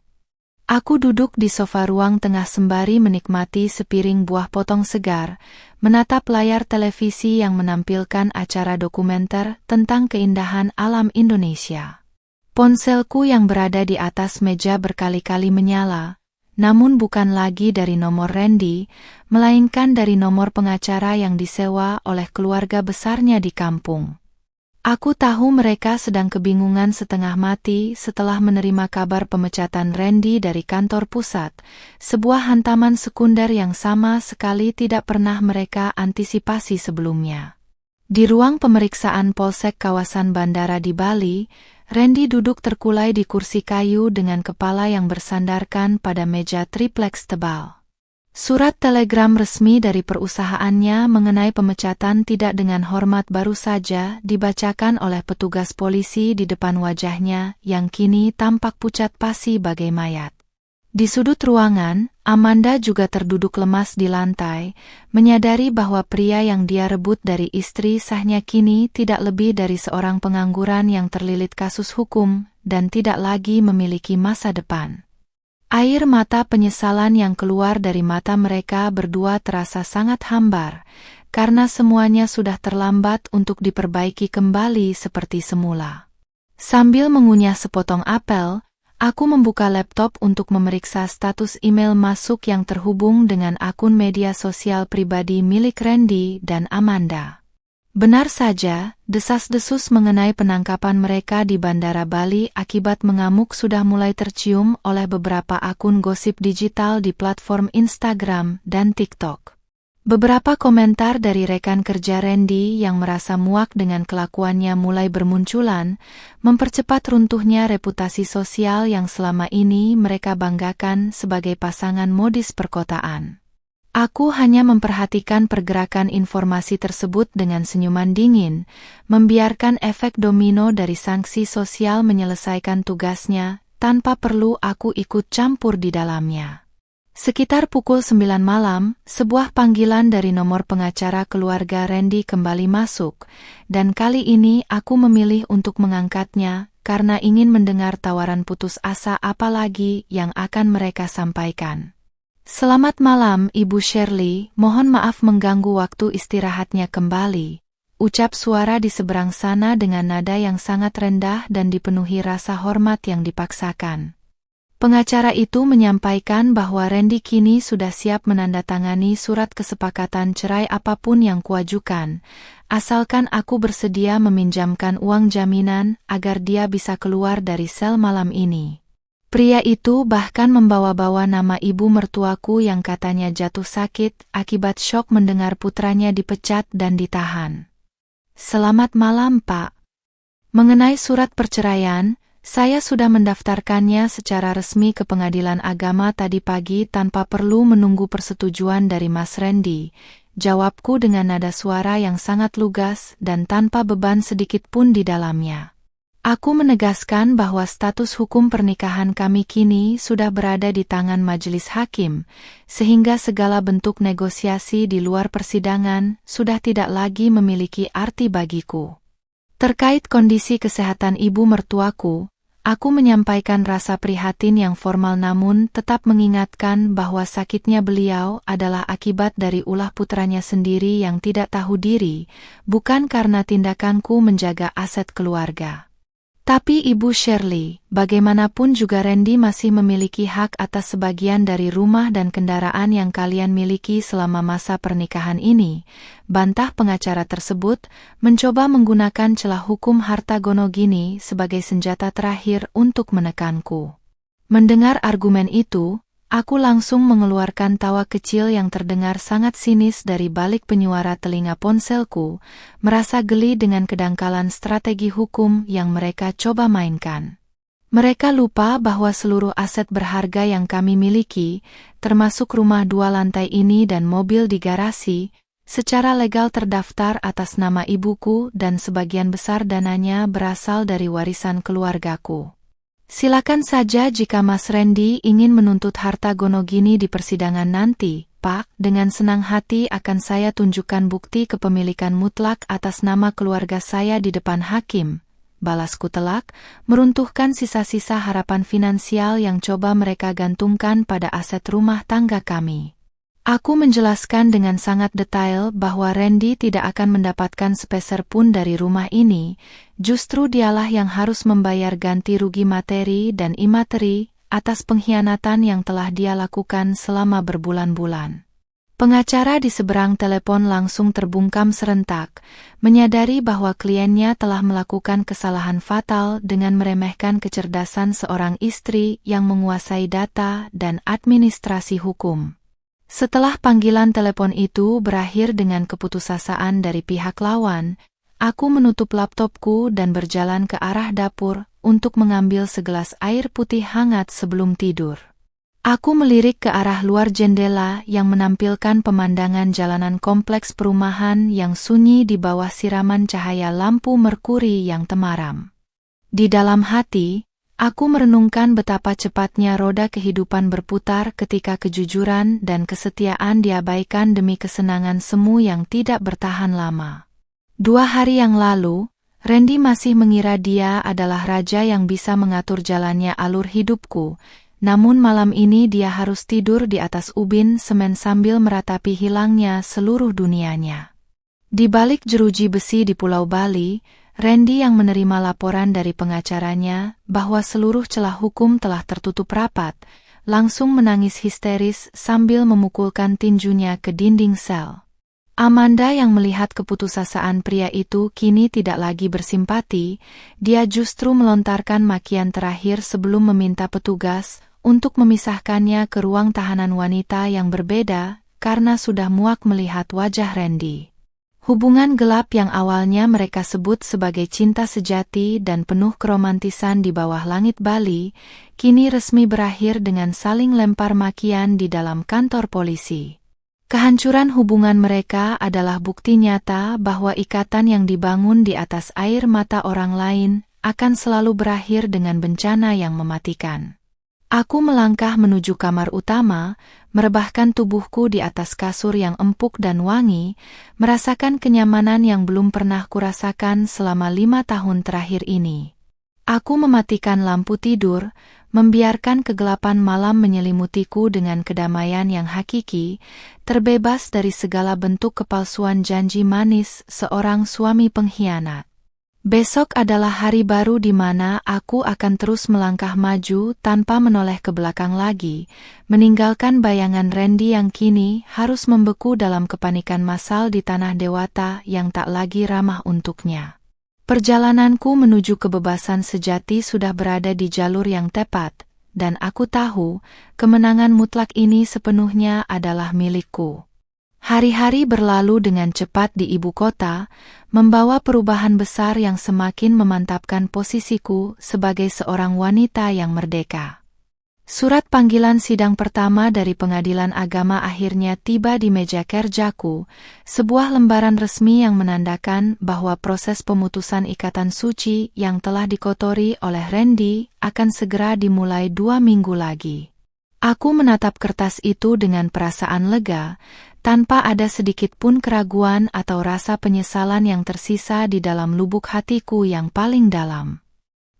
Aku duduk di sofa ruang tengah sembari menikmati sepiring buah potong segar, menatap layar televisi yang menampilkan acara dokumenter tentang keindahan alam Indonesia. Ponselku yang berada di atas meja berkali-kali menyala, namun bukan lagi dari nomor Randy, melainkan dari nomor pengacara yang disewa oleh keluarga besarnya di kampung. Aku tahu mereka sedang kebingungan setengah mati setelah menerima kabar pemecatan Randy dari kantor pusat, sebuah hantaman sekunder yang sama sekali tidak pernah mereka antisipasi sebelumnya. Di ruang pemeriksaan Polsek kawasan bandara di Bali, Randy duduk terkulai di kursi kayu dengan kepala yang bersandarkan pada meja triplex tebal. Surat telegram resmi dari perusahaannya mengenai pemecatan tidak dengan hormat baru saja dibacakan oleh petugas polisi di depan wajahnya yang kini tampak pucat pasi bagai mayat. Di sudut ruangan, Amanda juga terduduk lemas di lantai, menyadari bahwa pria yang dia rebut dari istri sahnya kini tidak lebih dari seorang pengangguran yang terlilit kasus hukum dan tidak lagi memiliki masa depan. Air mata penyesalan yang keluar dari mata mereka berdua terasa sangat hambar, karena semuanya sudah terlambat untuk diperbaiki kembali seperti semula. Sambil mengunyah sepotong apel, aku membuka laptop untuk memeriksa status email masuk yang terhubung dengan akun media sosial pribadi milik Randy dan Amanda. Benar saja, desas-desus mengenai penangkapan mereka di Bandara Bali akibat mengamuk sudah mulai tercium oleh beberapa akun gosip digital di platform Instagram dan TikTok. Beberapa komentar dari rekan kerja Randy yang merasa muak dengan kelakuannya mulai bermunculan, mempercepat runtuhnya reputasi sosial yang selama ini mereka banggakan sebagai pasangan modis perkotaan. Aku hanya memperhatikan pergerakan informasi tersebut dengan senyuman dingin, membiarkan efek domino dari sanksi sosial menyelesaikan tugasnya, tanpa perlu aku ikut campur di dalamnya. Sekitar pukul 9 malam, sebuah panggilan dari nomor pengacara keluarga Randy kembali masuk, dan kali ini aku memilih untuk mengangkatnya karena ingin mendengar tawaran putus asa apa lagi yang akan mereka sampaikan. Selamat malam, Ibu Shirley, mohon maaf mengganggu waktu istirahatnya kembali, ucap suara di seberang sana dengan nada yang sangat rendah dan dipenuhi rasa hormat yang dipaksakan. Pengacara itu menyampaikan bahwa Randy kini sudah siap menandatangani surat kesepakatan cerai apapun yang kuajukan, asalkan aku bersedia meminjamkan uang jaminan agar dia bisa keluar dari sel malam ini. Pria itu bahkan membawa-bawa nama ibu mertuaku yang katanya jatuh sakit akibat syok mendengar putranya dipecat dan ditahan. Selamat malam, Pak. Mengenai surat perceraian, saya sudah mendaftarkannya secara resmi ke pengadilan agama tadi pagi tanpa perlu menunggu persetujuan dari Mas Randy, jawabku dengan nada suara yang sangat lugas dan tanpa beban sedikit pun di dalamnya. Aku menegaskan bahwa status hukum pernikahan kami kini sudah berada di tangan majelis hakim, sehingga segala bentuk negosiasi di luar persidangan sudah tidak lagi memiliki arti bagiku. Terkait kondisi kesehatan ibu mertuaku, aku menyampaikan rasa prihatin yang formal namun tetap mengingatkan bahwa sakitnya beliau adalah akibat dari ulah putranya sendiri yang tidak tahu diri, bukan karena tindakanku menjaga aset keluarga. Tapi Ibu Shirley, bagaimanapun juga Randy masih memiliki hak atas sebagian dari rumah dan kendaraan yang kalian miliki selama masa pernikahan ini, bantah pengacara tersebut, mencoba menggunakan celah hukum harta gono gini sebagai senjata terakhir untuk menekanku. Mendengar argumen itu, aku langsung mengeluarkan tawa kecil yang terdengar sangat sinis dari balik penyuara telinga ponselku, merasa geli dengan kedangkalan strategi hukum yang mereka coba mainkan. Mereka lupa bahwa seluruh aset berharga yang kami miliki, termasuk rumah 2 lantai ini dan mobil di garasi, secara legal terdaftar atas nama ibuku dan sebagian besar dananya berasal dari warisan keluargaku. Silakan saja jika Mas Randy ingin menuntut harta gono gini di persidangan nanti, Pak. Dengan senang hati akan saya tunjukkan bukti kepemilikan mutlak atas nama keluarga saya di depan hakim. Balasku telak, meruntuhkan sisa-sisa harapan finansial yang coba mereka gantungkan pada aset rumah tangga kami. Aku menjelaskan dengan sangat detail bahwa Randy tidak akan mendapatkan sepeser pun dari rumah ini, justru dialah yang harus membayar ganti rugi materi dan imateri atas pengkhianatan yang telah dia lakukan selama berbulan-bulan. Pengacara di seberang telepon langsung terbungkam serentak, menyadari bahwa kliennya telah melakukan kesalahan fatal dengan meremehkan kecerdasan seorang istri yang menguasai data dan administrasi hukum. Setelah panggilan telepon itu berakhir dengan keputusasaan dari pihak lawan, aku menutup laptopku dan berjalan ke arah dapur untuk mengambil segelas air putih hangat sebelum tidur. Aku melirik ke arah luar jendela yang menampilkan pemandangan jalanan kompleks perumahan yang sunyi di bawah siraman cahaya lampu merkuri yang temaram. Di dalam hati, aku merenungkan betapa cepatnya roda kehidupan berputar ketika kejujuran dan kesetiaan diabaikan demi kesenangan semu yang tidak bertahan lama. 2 hari yang lalu, Randy masih mengira dia adalah raja yang bisa mengatur jalannya alur hidupku, namun malam ini dia harus tidur di atas ubin semen sambil meratapi hilangnya seluruh dunianya. Di balik jeruji besi di Pulau Bali, Randy yang menerima laporan dari pengacaranya bahwa seluruh celah hukum telah tertutup rapat, langsung menangis histeris sambil memukulkan tinjunya ke dinding sel. Amanda yang melihat keputusasaan pria itu kini tidak lagi bersimpati, dia justru melontarkan makian terakhir sebelum meminta petugas untuk memisahkannya ke ruang tahanan wanita yang berbeda karena sudah muak melihat wajah Randy. Hubungan gelap yang awalnya mereka sebut sebagai cinta sejati dan penuh keromantisan di bawah langit Bali, kini resmi berakhir dengan saling lempar makian di dalam kantor polisi. Kehancuran hubungan mereka adalah bukti nyata bahwa ikatan yang dibangun di atas air mata orang lain akan selalu berakhir dengan bencana yang mematikan. Aku melangkah menuju kamar utama, merebahkan tubuhku di atas kasur yang empuk dan wangi, merasakan kenyamanan yang belum pernah kurasakan selama 5 tahun terakhir ini. Aku mematikan lampu tidur, membiarkan kegelapan malam menyelimutiku dengan kedamaian yang hakiki, terbebas dari segala bentuk kepalsuan janji manis seorang suami pengkhianat. Besok adalah hari baru di mana aku akan terus melangkah maju tanpa menoleh ke belakang lagi, meninggalkan bayangan Randy yang kini harus membeku dalam kepanikan massal di tanah dewata yang tak lagi ramah untuknya. Perjalananku menuju kebebasan sejati sudah berada di jalur yang tepat, dan aku tahu kemenangan mutlak ini sepenuhnya adalah milikku. Hari-hari berlalu dengan cepat di ibu kota, membawa perubahan besar yang semakin memantapkan posisiku sebagai seorang wanita yang merdeka. Surat panggilan sidang pertama dari Pengadilan Agama akhirnya tiba di meja kerjaku, sebuah lembaran resmi yang menandakan bahwa proses pemutusan ikatan suci yang telah dikotori oleh Randy akan segera dimulai 2 minggu lagi. Aku menatap kertas itu dengan perasaan lega, tanpa ada sedikit pun keraguan atau rasa penyesalan yang tersisa di dalam lubuk hatiku yang paling dalam.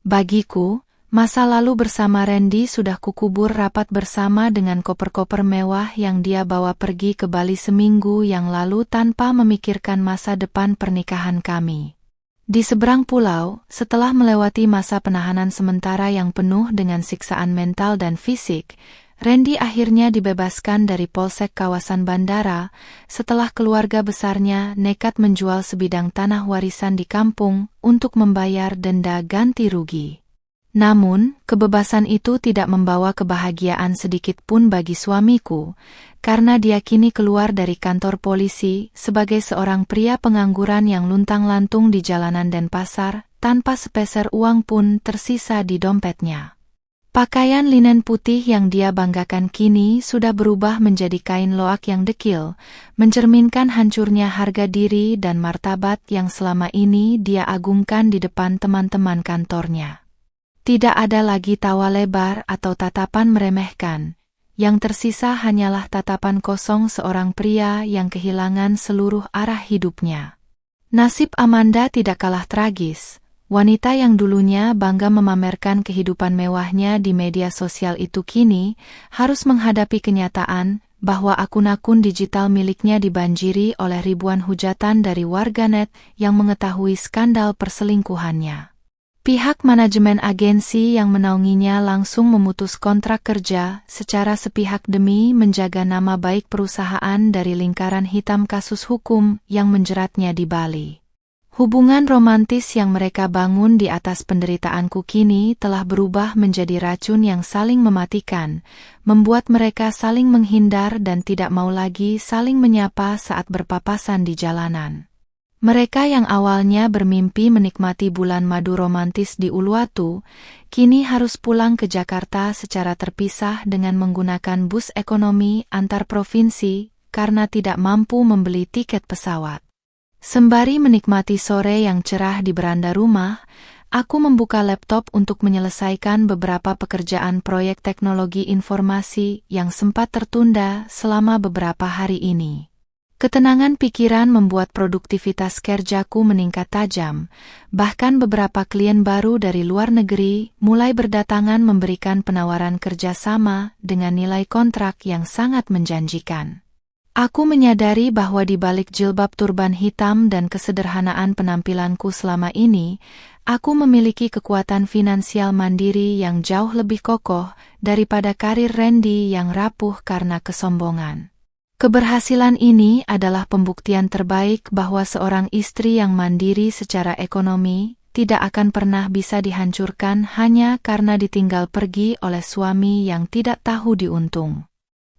Bagiku, masa lalu bersama Randy sudah kukubur rapat bersama dengan koper-koper mewah yang dia bawa pergi ke Bali seminggu yang lalu tanpa memikirkan masa depan pernikahan kami. Di seberang pulau, setelah melewati masa penahanan sementara yang penuh dengan siksaan mental dan fisik, Randy akhirnya dibebaskan dari polsek kawasan bandara setelah keluarga besarnya nekat menjual sebidang tanah warisan di kampung untuk membayar denda ganti rugi. Namun, kebebasan itu tidak membawa kebahagiaan sedikit pun bagi suamiku, karena dia kini keluar dari kantor polisi sebagai seorang pria pengangguran yang luntang-lantung di jalanan Denpasar, tanpa sepeser uang pun tersisa di dompetnya. Pakaian linen putih yang dia banggakan kini sudah berubah menjadi kain loak yang dekil, mencerminkan hancurnya harga diri dan martabat yang selama ini dia agungkan di depan teman-teman kantornya. Tidak ada lagi tawa lebar atau tatapan meremehkan, yang tersisa hanyalah tatapan kosong seorang pria yang kehilangan seluruh arah hidupnya. Nasib Amanda tidak kalah tragis. Wanita yang dulunya bangga memamerkan kehidupan mewahnya di media sosial itu kini harus menghadapi kenyataan bahwa akun-akun digital miliknya dibanjiri oleh ribuan hujatan dari warganet yang mengetahui skandal perselingkuhannya. Pihak manajemen agensi yang menaunginya langsung memutus kontrak kerja secara sepihak demi menjaga nama baik perusahaan dari lingkaran hitam kasus hukum yang menjeratnya di Bali. Hubungan romantis yang mereka bangun di atas penderitaanku kini telah berubah menjadi racun yang saling mematikan, membuat mereka saling menghindar dan tidak mau lagi saling menyapa saat berpapasan di jalanan. Mereka yang awalnya bermimpi menikmati bulan madu romantis di Uluwatu, kini harus pulang ke Jakarta secara terpisah dengan menggunakan bus ekonomi antar provinsi karena tidak mampu membeli tiket pesawat. Sembari menikmati sore yang cerah di beranda rumah, aku membuka laptop untuk menyelesaikan beberapa pekerjaan proyek teknologi informasi yang sempat tertunda selama beberapa hari ini. Ketenangan pikiran membuat produktivitas kerjaku meningkat tajam, bahkan beberapa klien baru dari luar negeri mulai berdatangan memberikan penawaran kerjasama dengan nilai kontrak yang sangat menjanjikan. Aku menyadari bahwa di balik jilbab turban hitam dan kesederhanaan penampilanku selama ini, aku memiliki kekuatan finansial mandiri yang jauh lebih kokoh daripada karir Randy yang rapuh karena kesombongan. Keberhasilan ini adalah pembuktian terbaik bahwa seorang istri yang mandiri secara ekonomi tidak akan pernah bisa dihancurkan hanya karena ditinggal pergi oleh suami yang tidak tahu diuntung.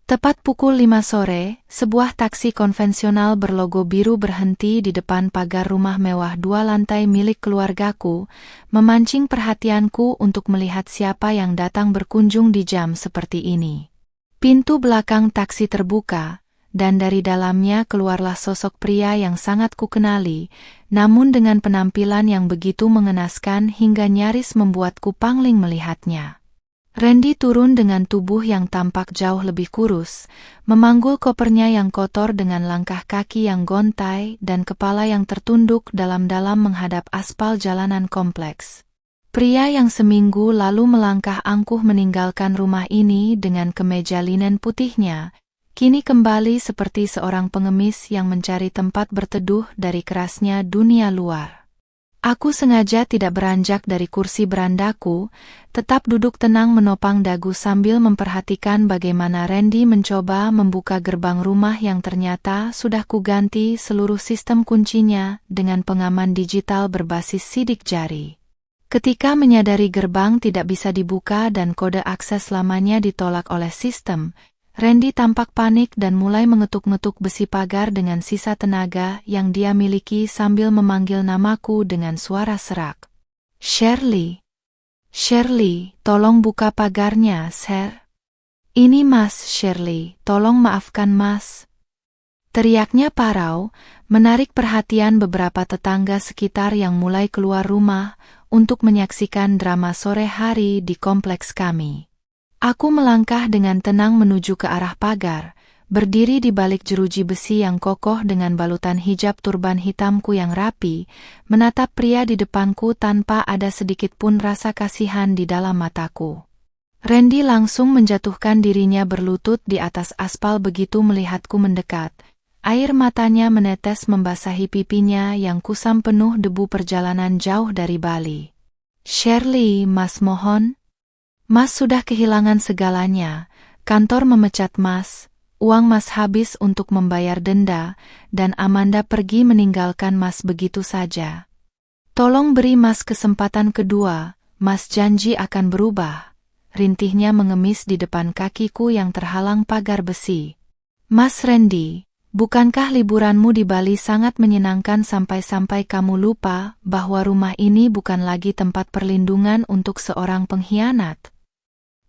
Tepat pukul 5 sore, sebuah taksi konvensional berlogo biru berhenti di depan pagar rumah mewah 2 lantai milik keluargaku, memancing perhatianku untuk melihat siapa yang datang berkunjung di jam seperti ini. Pintu belakang taksi terbuka, dan dari dalamnya keluarlah sosok pria yang sangat kukenali, namun dengan penampilan yang begitu mengenaskan hingga nyaris membuatku pangling melihatnya. Randy turun dengan tubuh yang tampak jauh lebih kurus, memanggul kopernya yang kotor dengan langkah kaki yang gontai dan kepala yang tertunduk dalam-dalam menghadap aspal jalanan kompleks. Pria yang seminggu lalu melangkah angkuh meninggalkan rumah ini dengan kemeja linen putihnya, kini kembali seperti seorang pengemis yang mencari tempat berteduh dari kerasnya dunia luar. Aku sengaja tidak beranjak dari kursi berandaku, tetap duduk tenang menopang dagu sambil memperhatikan bagaimana Randy mencoba membuka gerbang rumah yang ternyata sudah kuganti seluruh sistem kuncinya dengan pengaman digital berbasis sidik jari. Ketika menyadari gerbang tidak bisa dibuka dan kode akses lamanya ditolak oleh sistem, Randy tampak panik dan mulai mengetuk-ngetuk besi pagar dengan sisa tenaga yang dia miliki sambil memanggil namaku dengan suara serak. Shirley. Shirley, tolong buka pagarnya, Sir. Ini Mas Shirley, tolong maafkan Mas. Teriaknya parau, menarik perhatian beberapa tetangga sekitar yang mulai keluar rumah untuk menyaksikan drama sore hari di kompleks kami. Aku melangkah dengan tenang menuju ke arah pagar, berdiri di balik jeruji besi yang kokoh dengan balutan hijab turban hitamku yang rapi, menatap pria di depanku tanpa ada sedikit pun rasa kasihan di dalam mataku. Randy langsung menjatuhkan dirinya berlutut di atas aspal begitu melihatku mendekat. Air matanya menetes membasahi pipinya yang kusam penuh debu perjalanan jauh dari Bali. Shirley, Mas mohon. Mas sudah kehilangan segalanya, kantor memecat Mas, uang Mas habis untuk membayar denda, dan Amanda pergi meninggalkan Mas begitu saja. Tolong beri Mas kesempatan kedua, Mas janji akan berubah. Rintihnya mengemis di depan kakiku yang terhalang pagar besi. Mas Randy, bukankah liburanmu di Bali sangat menyenangkan sampai-sampai kamu lupa bahwa rumah ini bukan lagi tempat perlindungan untuk seorang pengkhianat?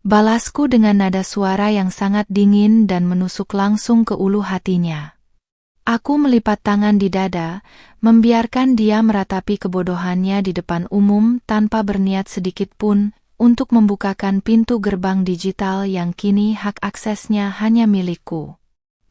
Balasku dengan nada suara yang sangat dingin dan menusuk langsung ke ulu hatinya. Aku melipat tangan di dada, membiarkan dia meratapi kebodohannya di depan umum tanpa berniat sedikit pun untuk membukakan pintu gerbang digital yang kini hak aksesnya hanya milikku.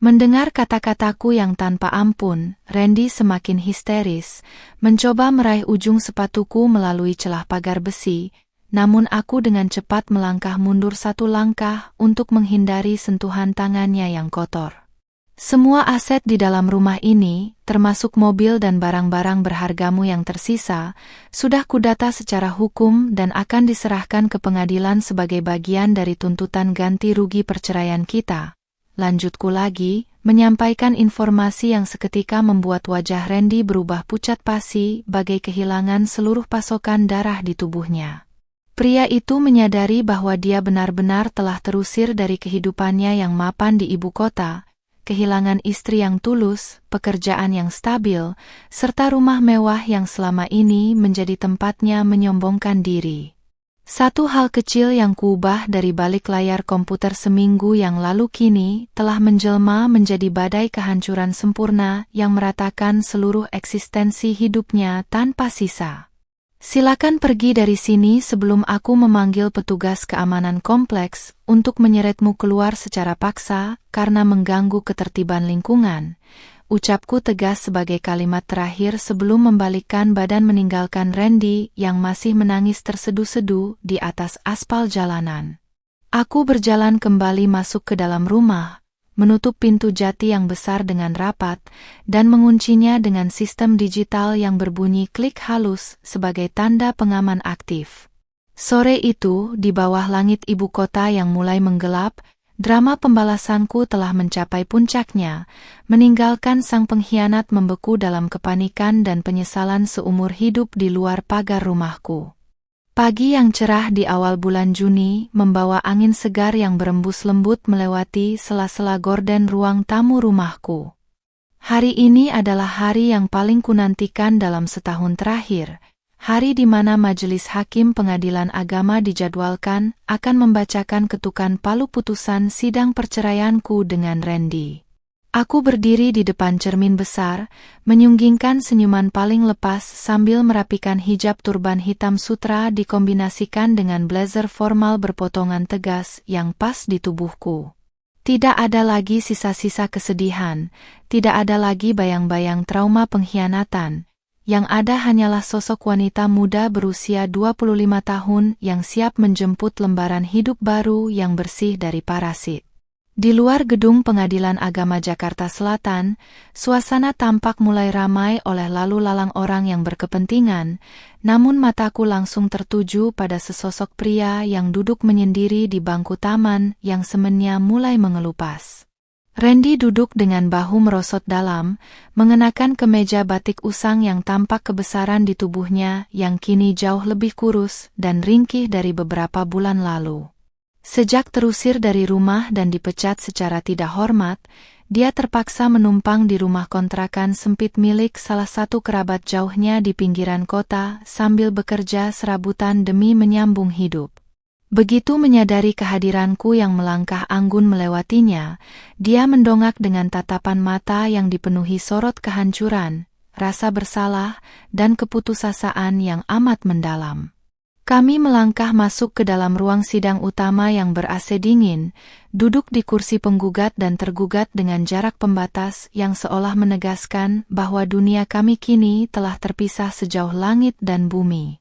Mendengar kata-kataku yang tanpa ampun, Randy semakin histeris, mencoba meraih ujung sepatuku melalui celah pagar besi, namun aku dengan cepat melangkah mundur 1 langkah untuk menghindari sentuhan tangannya yang kotor. Semua aset di dalam rumah ini, termasuk mobil dan barang-barang berhargamu yang tersisa, sudah kudata secara hukum dan akan diserahkan ke pengadilan sebagai bagian dari tuntutan ganti rugi perceraian kita. Lanjutku lagi, menyampaikan informasi yang seketika membuat wajah Randy berubah pucat pasi bagai kehilangan seluruh pasokan darah di tubuhnya. Pria itu menyadari bahwa dia benar-benar telah terusir dari kehidupannya yang mapan di ibu kota, kehilangan istri yang tulus, pekerjaan yang stabil, serta rumah mewah yang selama ini menjadi tempatnya menyombongkan diri. Satu hal kecil yang kuubah dari balik layar komputer seminggu yang lalu kini telah menjelma menjadi badai kehancuran sempurna yang meratakan seluruh eksistensi hidupnya tanpa sisa. Silakan pergi dari sini sebelum aku memanggil petugas keamanan kompleks untuk menyeretmu keluar secara paksa karena mengganggu ketertiban lingkungan. Ucapku tegas sebagai kalimat terakhir sebelum membalikkan badan meninggalkan Randy yang masih menangis terseduh-seduh di atas aspal jalanan. Aku berjalan kembali masuk ke dalam rumah, menutup pintu jati yang besar dengan rapat, dan menguncinya dengan sistem digital yang berbunyi klik halus sebagai tanda pengaman aktif. Sore itu, di bawah langit ibu kota yang mulai menggelap, drama pembalasanku telah mencapai puncaknya, meninggalkan sang pengkhianat membeku dalam kepanikan dan penyesalan seumur hidup di luar pagar rumahku. Pagi yang cerah di awal bulan Juni membawa angin segar yang berembus lembut melewati sela-sela gorden ruang tamu rumahku. Hari ini adalah hari yang paling kunantikan dalam setahun terakhir, hari di mana Majelis Hakim Pengadilan Agama dijadwalkan akan membacakan ketukan palu putusan sidang perceraianku dengan Randy. Aku berdiri di depan cermin besar, menyunggingkan senyuman paling lepas sambil merapikan hijab turban hitam sutra dikombinasikan dengan blazer formal berpotongan tegas yang pas di tubuhku. Tidak ada lagi sisa-sisa kesedihan, tidak ada lagi bayang-bayang trauma pengkhianatan. Yang ada hanyalah sosok wanita muda berusia 25 tahun yang siap menjemput lembaran hidup baru yang bersih dari parasit. Di luar gedung Pengadilan Agama Jakarta Selatan, suasana tampak mulai ramai oleh lalu lalang orang yang berkepentingan, namun mataku langsung tertuju pada sesosok pria yang duduk menyendiri di bangku taman yang semennya mulai mengelupas. Randy duduk dengan bahu merosot dalam, mengenakan kemeja batik usang yang tampak kebesaran di tubuhnya yang kini jauh lebih kurus dan ringkih dari beberapa bulan lalu. Sejak terusir dari rumah dan dipecat secara tidak hormat, dia terpaksa menumpang di rumah kontrakan sempit milik salah satu kerabat jauhnya di pinggiran kota sambil bekerja serabutan demi menyambung hidup. Begitu menyadari kehadiranku yang melangkah anggun melewatinya, dia mendongak dengan tatapan mata yang dipenuhi sorot kehancuran, rasa bersalah, dan keputusasaan yang amat mendalam. Kami melangkah masuk ke dalam ruang sidang utama yang ber-AC dingin, duduk di kursi penggugat dan tergugat dengan jarak pembatas yang seolah menegaskan bahwa dunia kami kini telah terpisah sejauh langit dan bumi.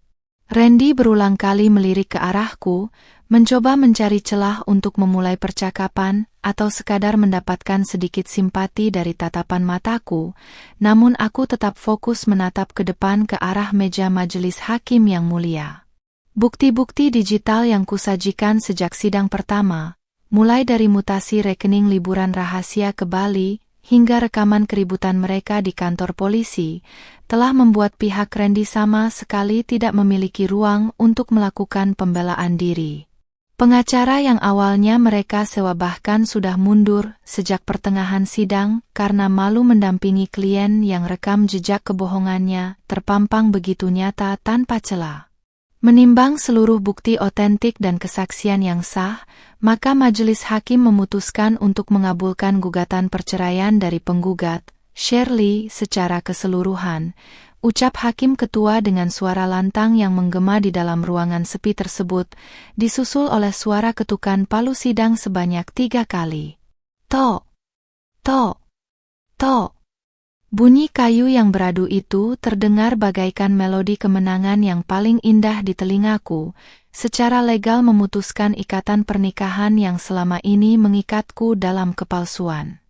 Randy berulang kali melirik ke arahku, mencoba mencari celah untuk memulai percakapan atau sekadar mendapatkan sedikit simpati dari tatapan mataku, namun aku tetap fokus menatap ke depan ke arah meja majelis hakim yang mulia. Bukti-bukti digital yang kusajikan sejak sidang pertama, mulai dari mutasi rekening liburan rahasia ke Bali, hingga rekaman keributan mereka di kantor polisi, telah membuat pihak Randy sama sekali tidak memiliki ruang untuk melakukan pembelaan diri. Pengacara yang awalnya mereka sewa bahkan sudah mundur sejak pertengahan sidang karena malu mendampingi klien yang rekam jejak kebohongannya terpampang begitu nyata tanpa celah. Menimbang seluruh bukti otentik dan kesaksian yang sah, maka majelis hakim memutuskan untuk mengabulkan gugatan perceraian dari penggugat, Shirley, secara keseluruhan. Ucap hakim ketua dengan suara lantang yang menggema di dalam ruangan sepi tersebut, disusul oleh suara ketukan palu sidang sebanyak 3 kali. Tok, tok, tok. Bunyi kayu yang beradu itu terdengar bagaikan melodi kemenangan yang paling indah di telingaku, secara legal memutuskan ikatan pernikahan yang selama ini mengikatku dalam kepalsuan.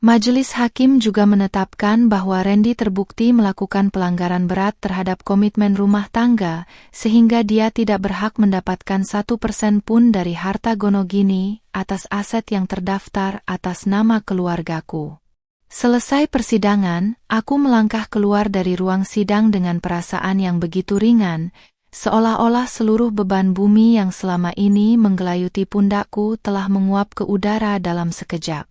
Majelis hakim juga menetapkan bahwa Randy terbukti melakukan pelanggaran berat terhadap komitmen rumah tangga, sehingga dia tidak berhak mendapatkan 1% pun dari harta gonogini atas aset yang terdaftar atas nama keluargaku. Selesai persidangan, aku melangkah keluar dari ruang sidang dengan perasaan yang begitu ringan, seolah-olah seluruh beban bumi yang selama ini menggelayuti pundakku telah menguap ke udara dalam sekejap.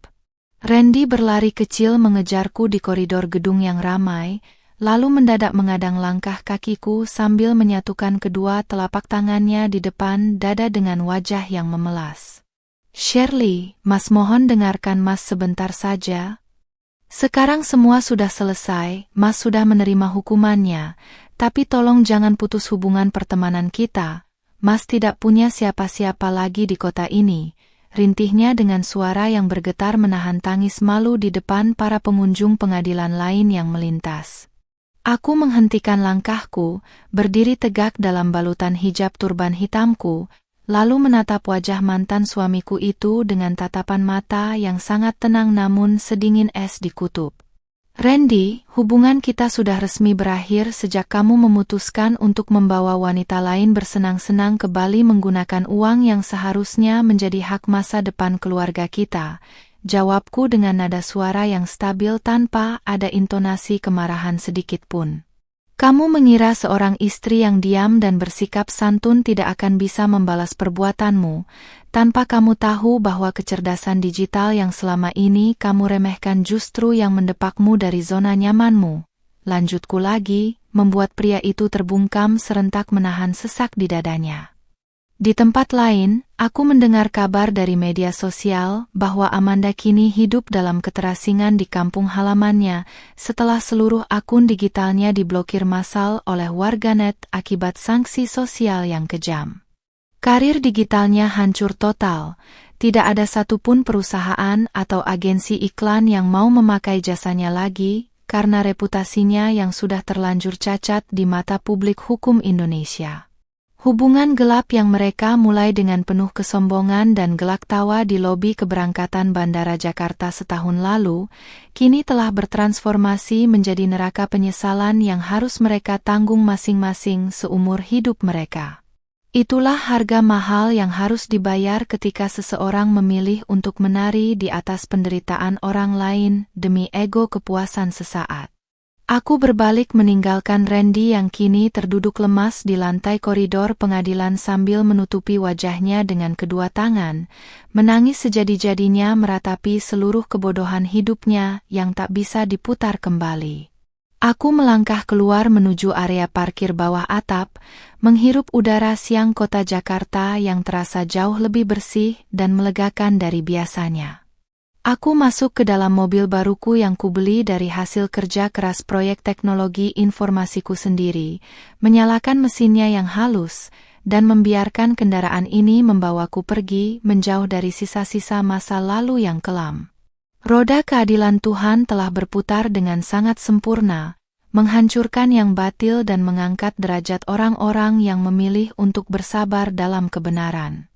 Randy berlari kecil mengejarku di koridor gedung yang ramai, lalu mendadak mengadang langkah kakiku sambil menyatukan kedua telapak tangannya di depan dada dengan wajah yang memelas. "Shirley, Mas mohon dengarkan Mas sebentar saja. Sekarang semua sudah selesai, Mas sudah menerima hukumannya, tapi tolong jangan putus hubungan pertemanan kita. Mas tidak punya siapa-siapa lagi di kota ini," rintihnya dengan suara yang bergetar menahan tangis malu di depan para pengunjung pengadilan lain yang melintas. Aku menghentikan langkahku, berdiri tegak dalam balutan hijab turban hitamku, lalu menatap wajah mantan suamiku itu dengan tatapan mata yang sangat tenang namun sedingin es di kutub. Randy, hubungan kita sudah resmi berakhir sejak kamu memutuskan untuk membawa wanita lain bersenang-senang ke Bali menggunakan uang yang seharusnya menjadi hak masa depan keluarga kita. Jawabku dengan nada suara yang stabil tanpa ada intonasi kemarahan sedikit pun. Kamu mengira seorang istri yang diam dan bersikap santun tidak akan bisa membalas perbuatanmu, tanpa kamu tahu bahwa kecerdasan digital yang selama ini kamu remehkan justru yang mendepakmu dari zona nyamanmu. Lanjutku lagi, membuat pria itu terbungkam serentak menahan sesak di dadanya. Di tempat lain, aku mendengar kabar dari media sosial bahwa Amanda kini hidup dalam keterasingan di kampung halamannya setelah seluruh akun digitalnya diblokir massal oleh warganet akibat sanksi sosial yang kejam. Karir digitalnya hancur total, tidak ada satupun perusahaan atau agensi iklan yang mau memakai jasanya lagi karena reputasinya yang sudah terlanjur cacat di mata publik hukum Indonesia. Hubungan gelap yang mereka mulai dengan penuh kesombongan dan gelak tawa di lobi keberangkatan Bandara Jakarta setahun lalu, kini telah bertransformasi menjadi neraka penyesalan yang harus mereka tanggung masing-masing seumur hidup mereka. Itulah harga mahal yang harus dibayar ketika seseorang memilih untuk menari di atas penderitaan orang lain demi ego kepuasan sesaat. Aku berbalik meninggalkan Randy yang kini terduduk lemas di lantai koridor pengadilan sambil menutupi wajahnya dengan kedua tangan, menangis sejadi-jadinya meratapi seluruh kebodohan hidupnya yang tak bisa diputar kembali. Aku melangkah keluar menuju area parkir bawah atap, menghirup udara siang kota Jakarta yang terasa jauh lebih bersih dan melegakan dari biasanya. Aku masuk ke dalam mobil baruku yang kubeli dari hasil kerja keras proyek teknologi informasiku sendiri, menyalakan mesinnya yang halus, dan membiarkan kendaraan ini membawaku pergi menjauh dari sisa-sisa masa lalu yang kelam. Roda keadilan Tuhan telah berputar dengan sangat sempurna, menghancurkan yang batil dan mengangkat derajat orang-orang yang memilih untuk bersabar dalam kebenaran.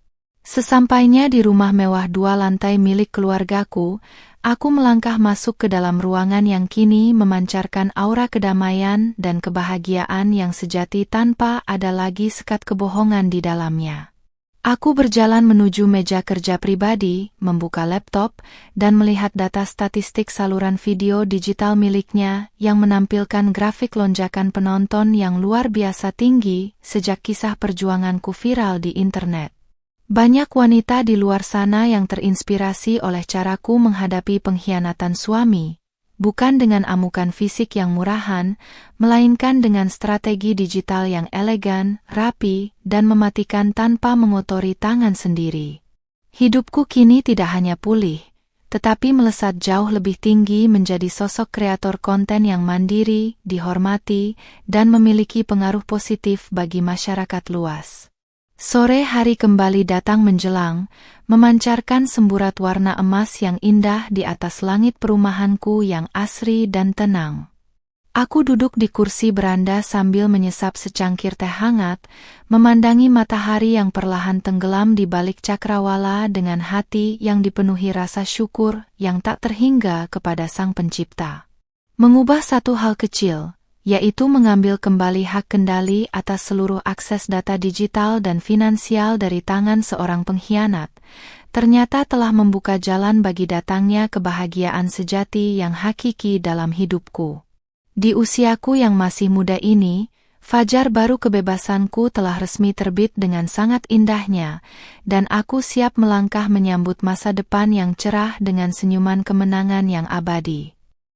Sesampainya di rumah mewah 2 lantai milik keluargaku, aku melangkah masuk ke dalam ruangan yang kini memancarkan aura kedamaian dan kebahagiaan yang sejati tanpa ada lagi sekat kebohongan di dalamnya. Aku berjalan menuju meja kerja pribadi, membuka laptop, dan melihat data statistik saluran video digital miliknya yang menampilkan grafik lonjakan penonton yang luar biasa tinggi sejak kisah perjuanganku viral di internet. Banyak wanita di luar sana yang terinspirasi oleh caraku menghadapi pengkhianatan suami, bukan dengan amukan fisik yang murahan, melainkan dengan strategi digital yang elegan, rapi, dan mematikan tanpa mengotori tangan sendiri. Hidupku kini tidak hanya pulih, tetapi melesat jauh lebih tinggi menjadi sosok kreator konten yang mandiri, dihormati, dan memiliki pengaruh positif bagi masyarakat luas. Sore hari kembali datang menjelang, memancarkan semburat warna emas yang indah di atas langit perumahanku yang asri dan tenang. Aku duduk di kursi beranda sambil menyesap secangkir teh hangat, memandangi matahari yang perlahan tenggelam di balik cakrawala dengan hati yang dipenuhi rasa syukur yang tak terhingga kepada Sang Pencipta. Mengubah satu hal kecil, yaitu mengambil kembali hak kendali atas seluruh akses data digital dan finansial dari tangan seorang pengkhianat, ternyata telah membuka jalan bagi datangnya kebahagiaan sejati yang hakiki dalam hidupku. Di usiaku yang masih muda ini, fajar baru kebebasanku telah resmi terbit dengan sangat indahnya, dan aku siap melangkah menyambut masa depan yang cerah dengan senyuman kemenangan yang abadi.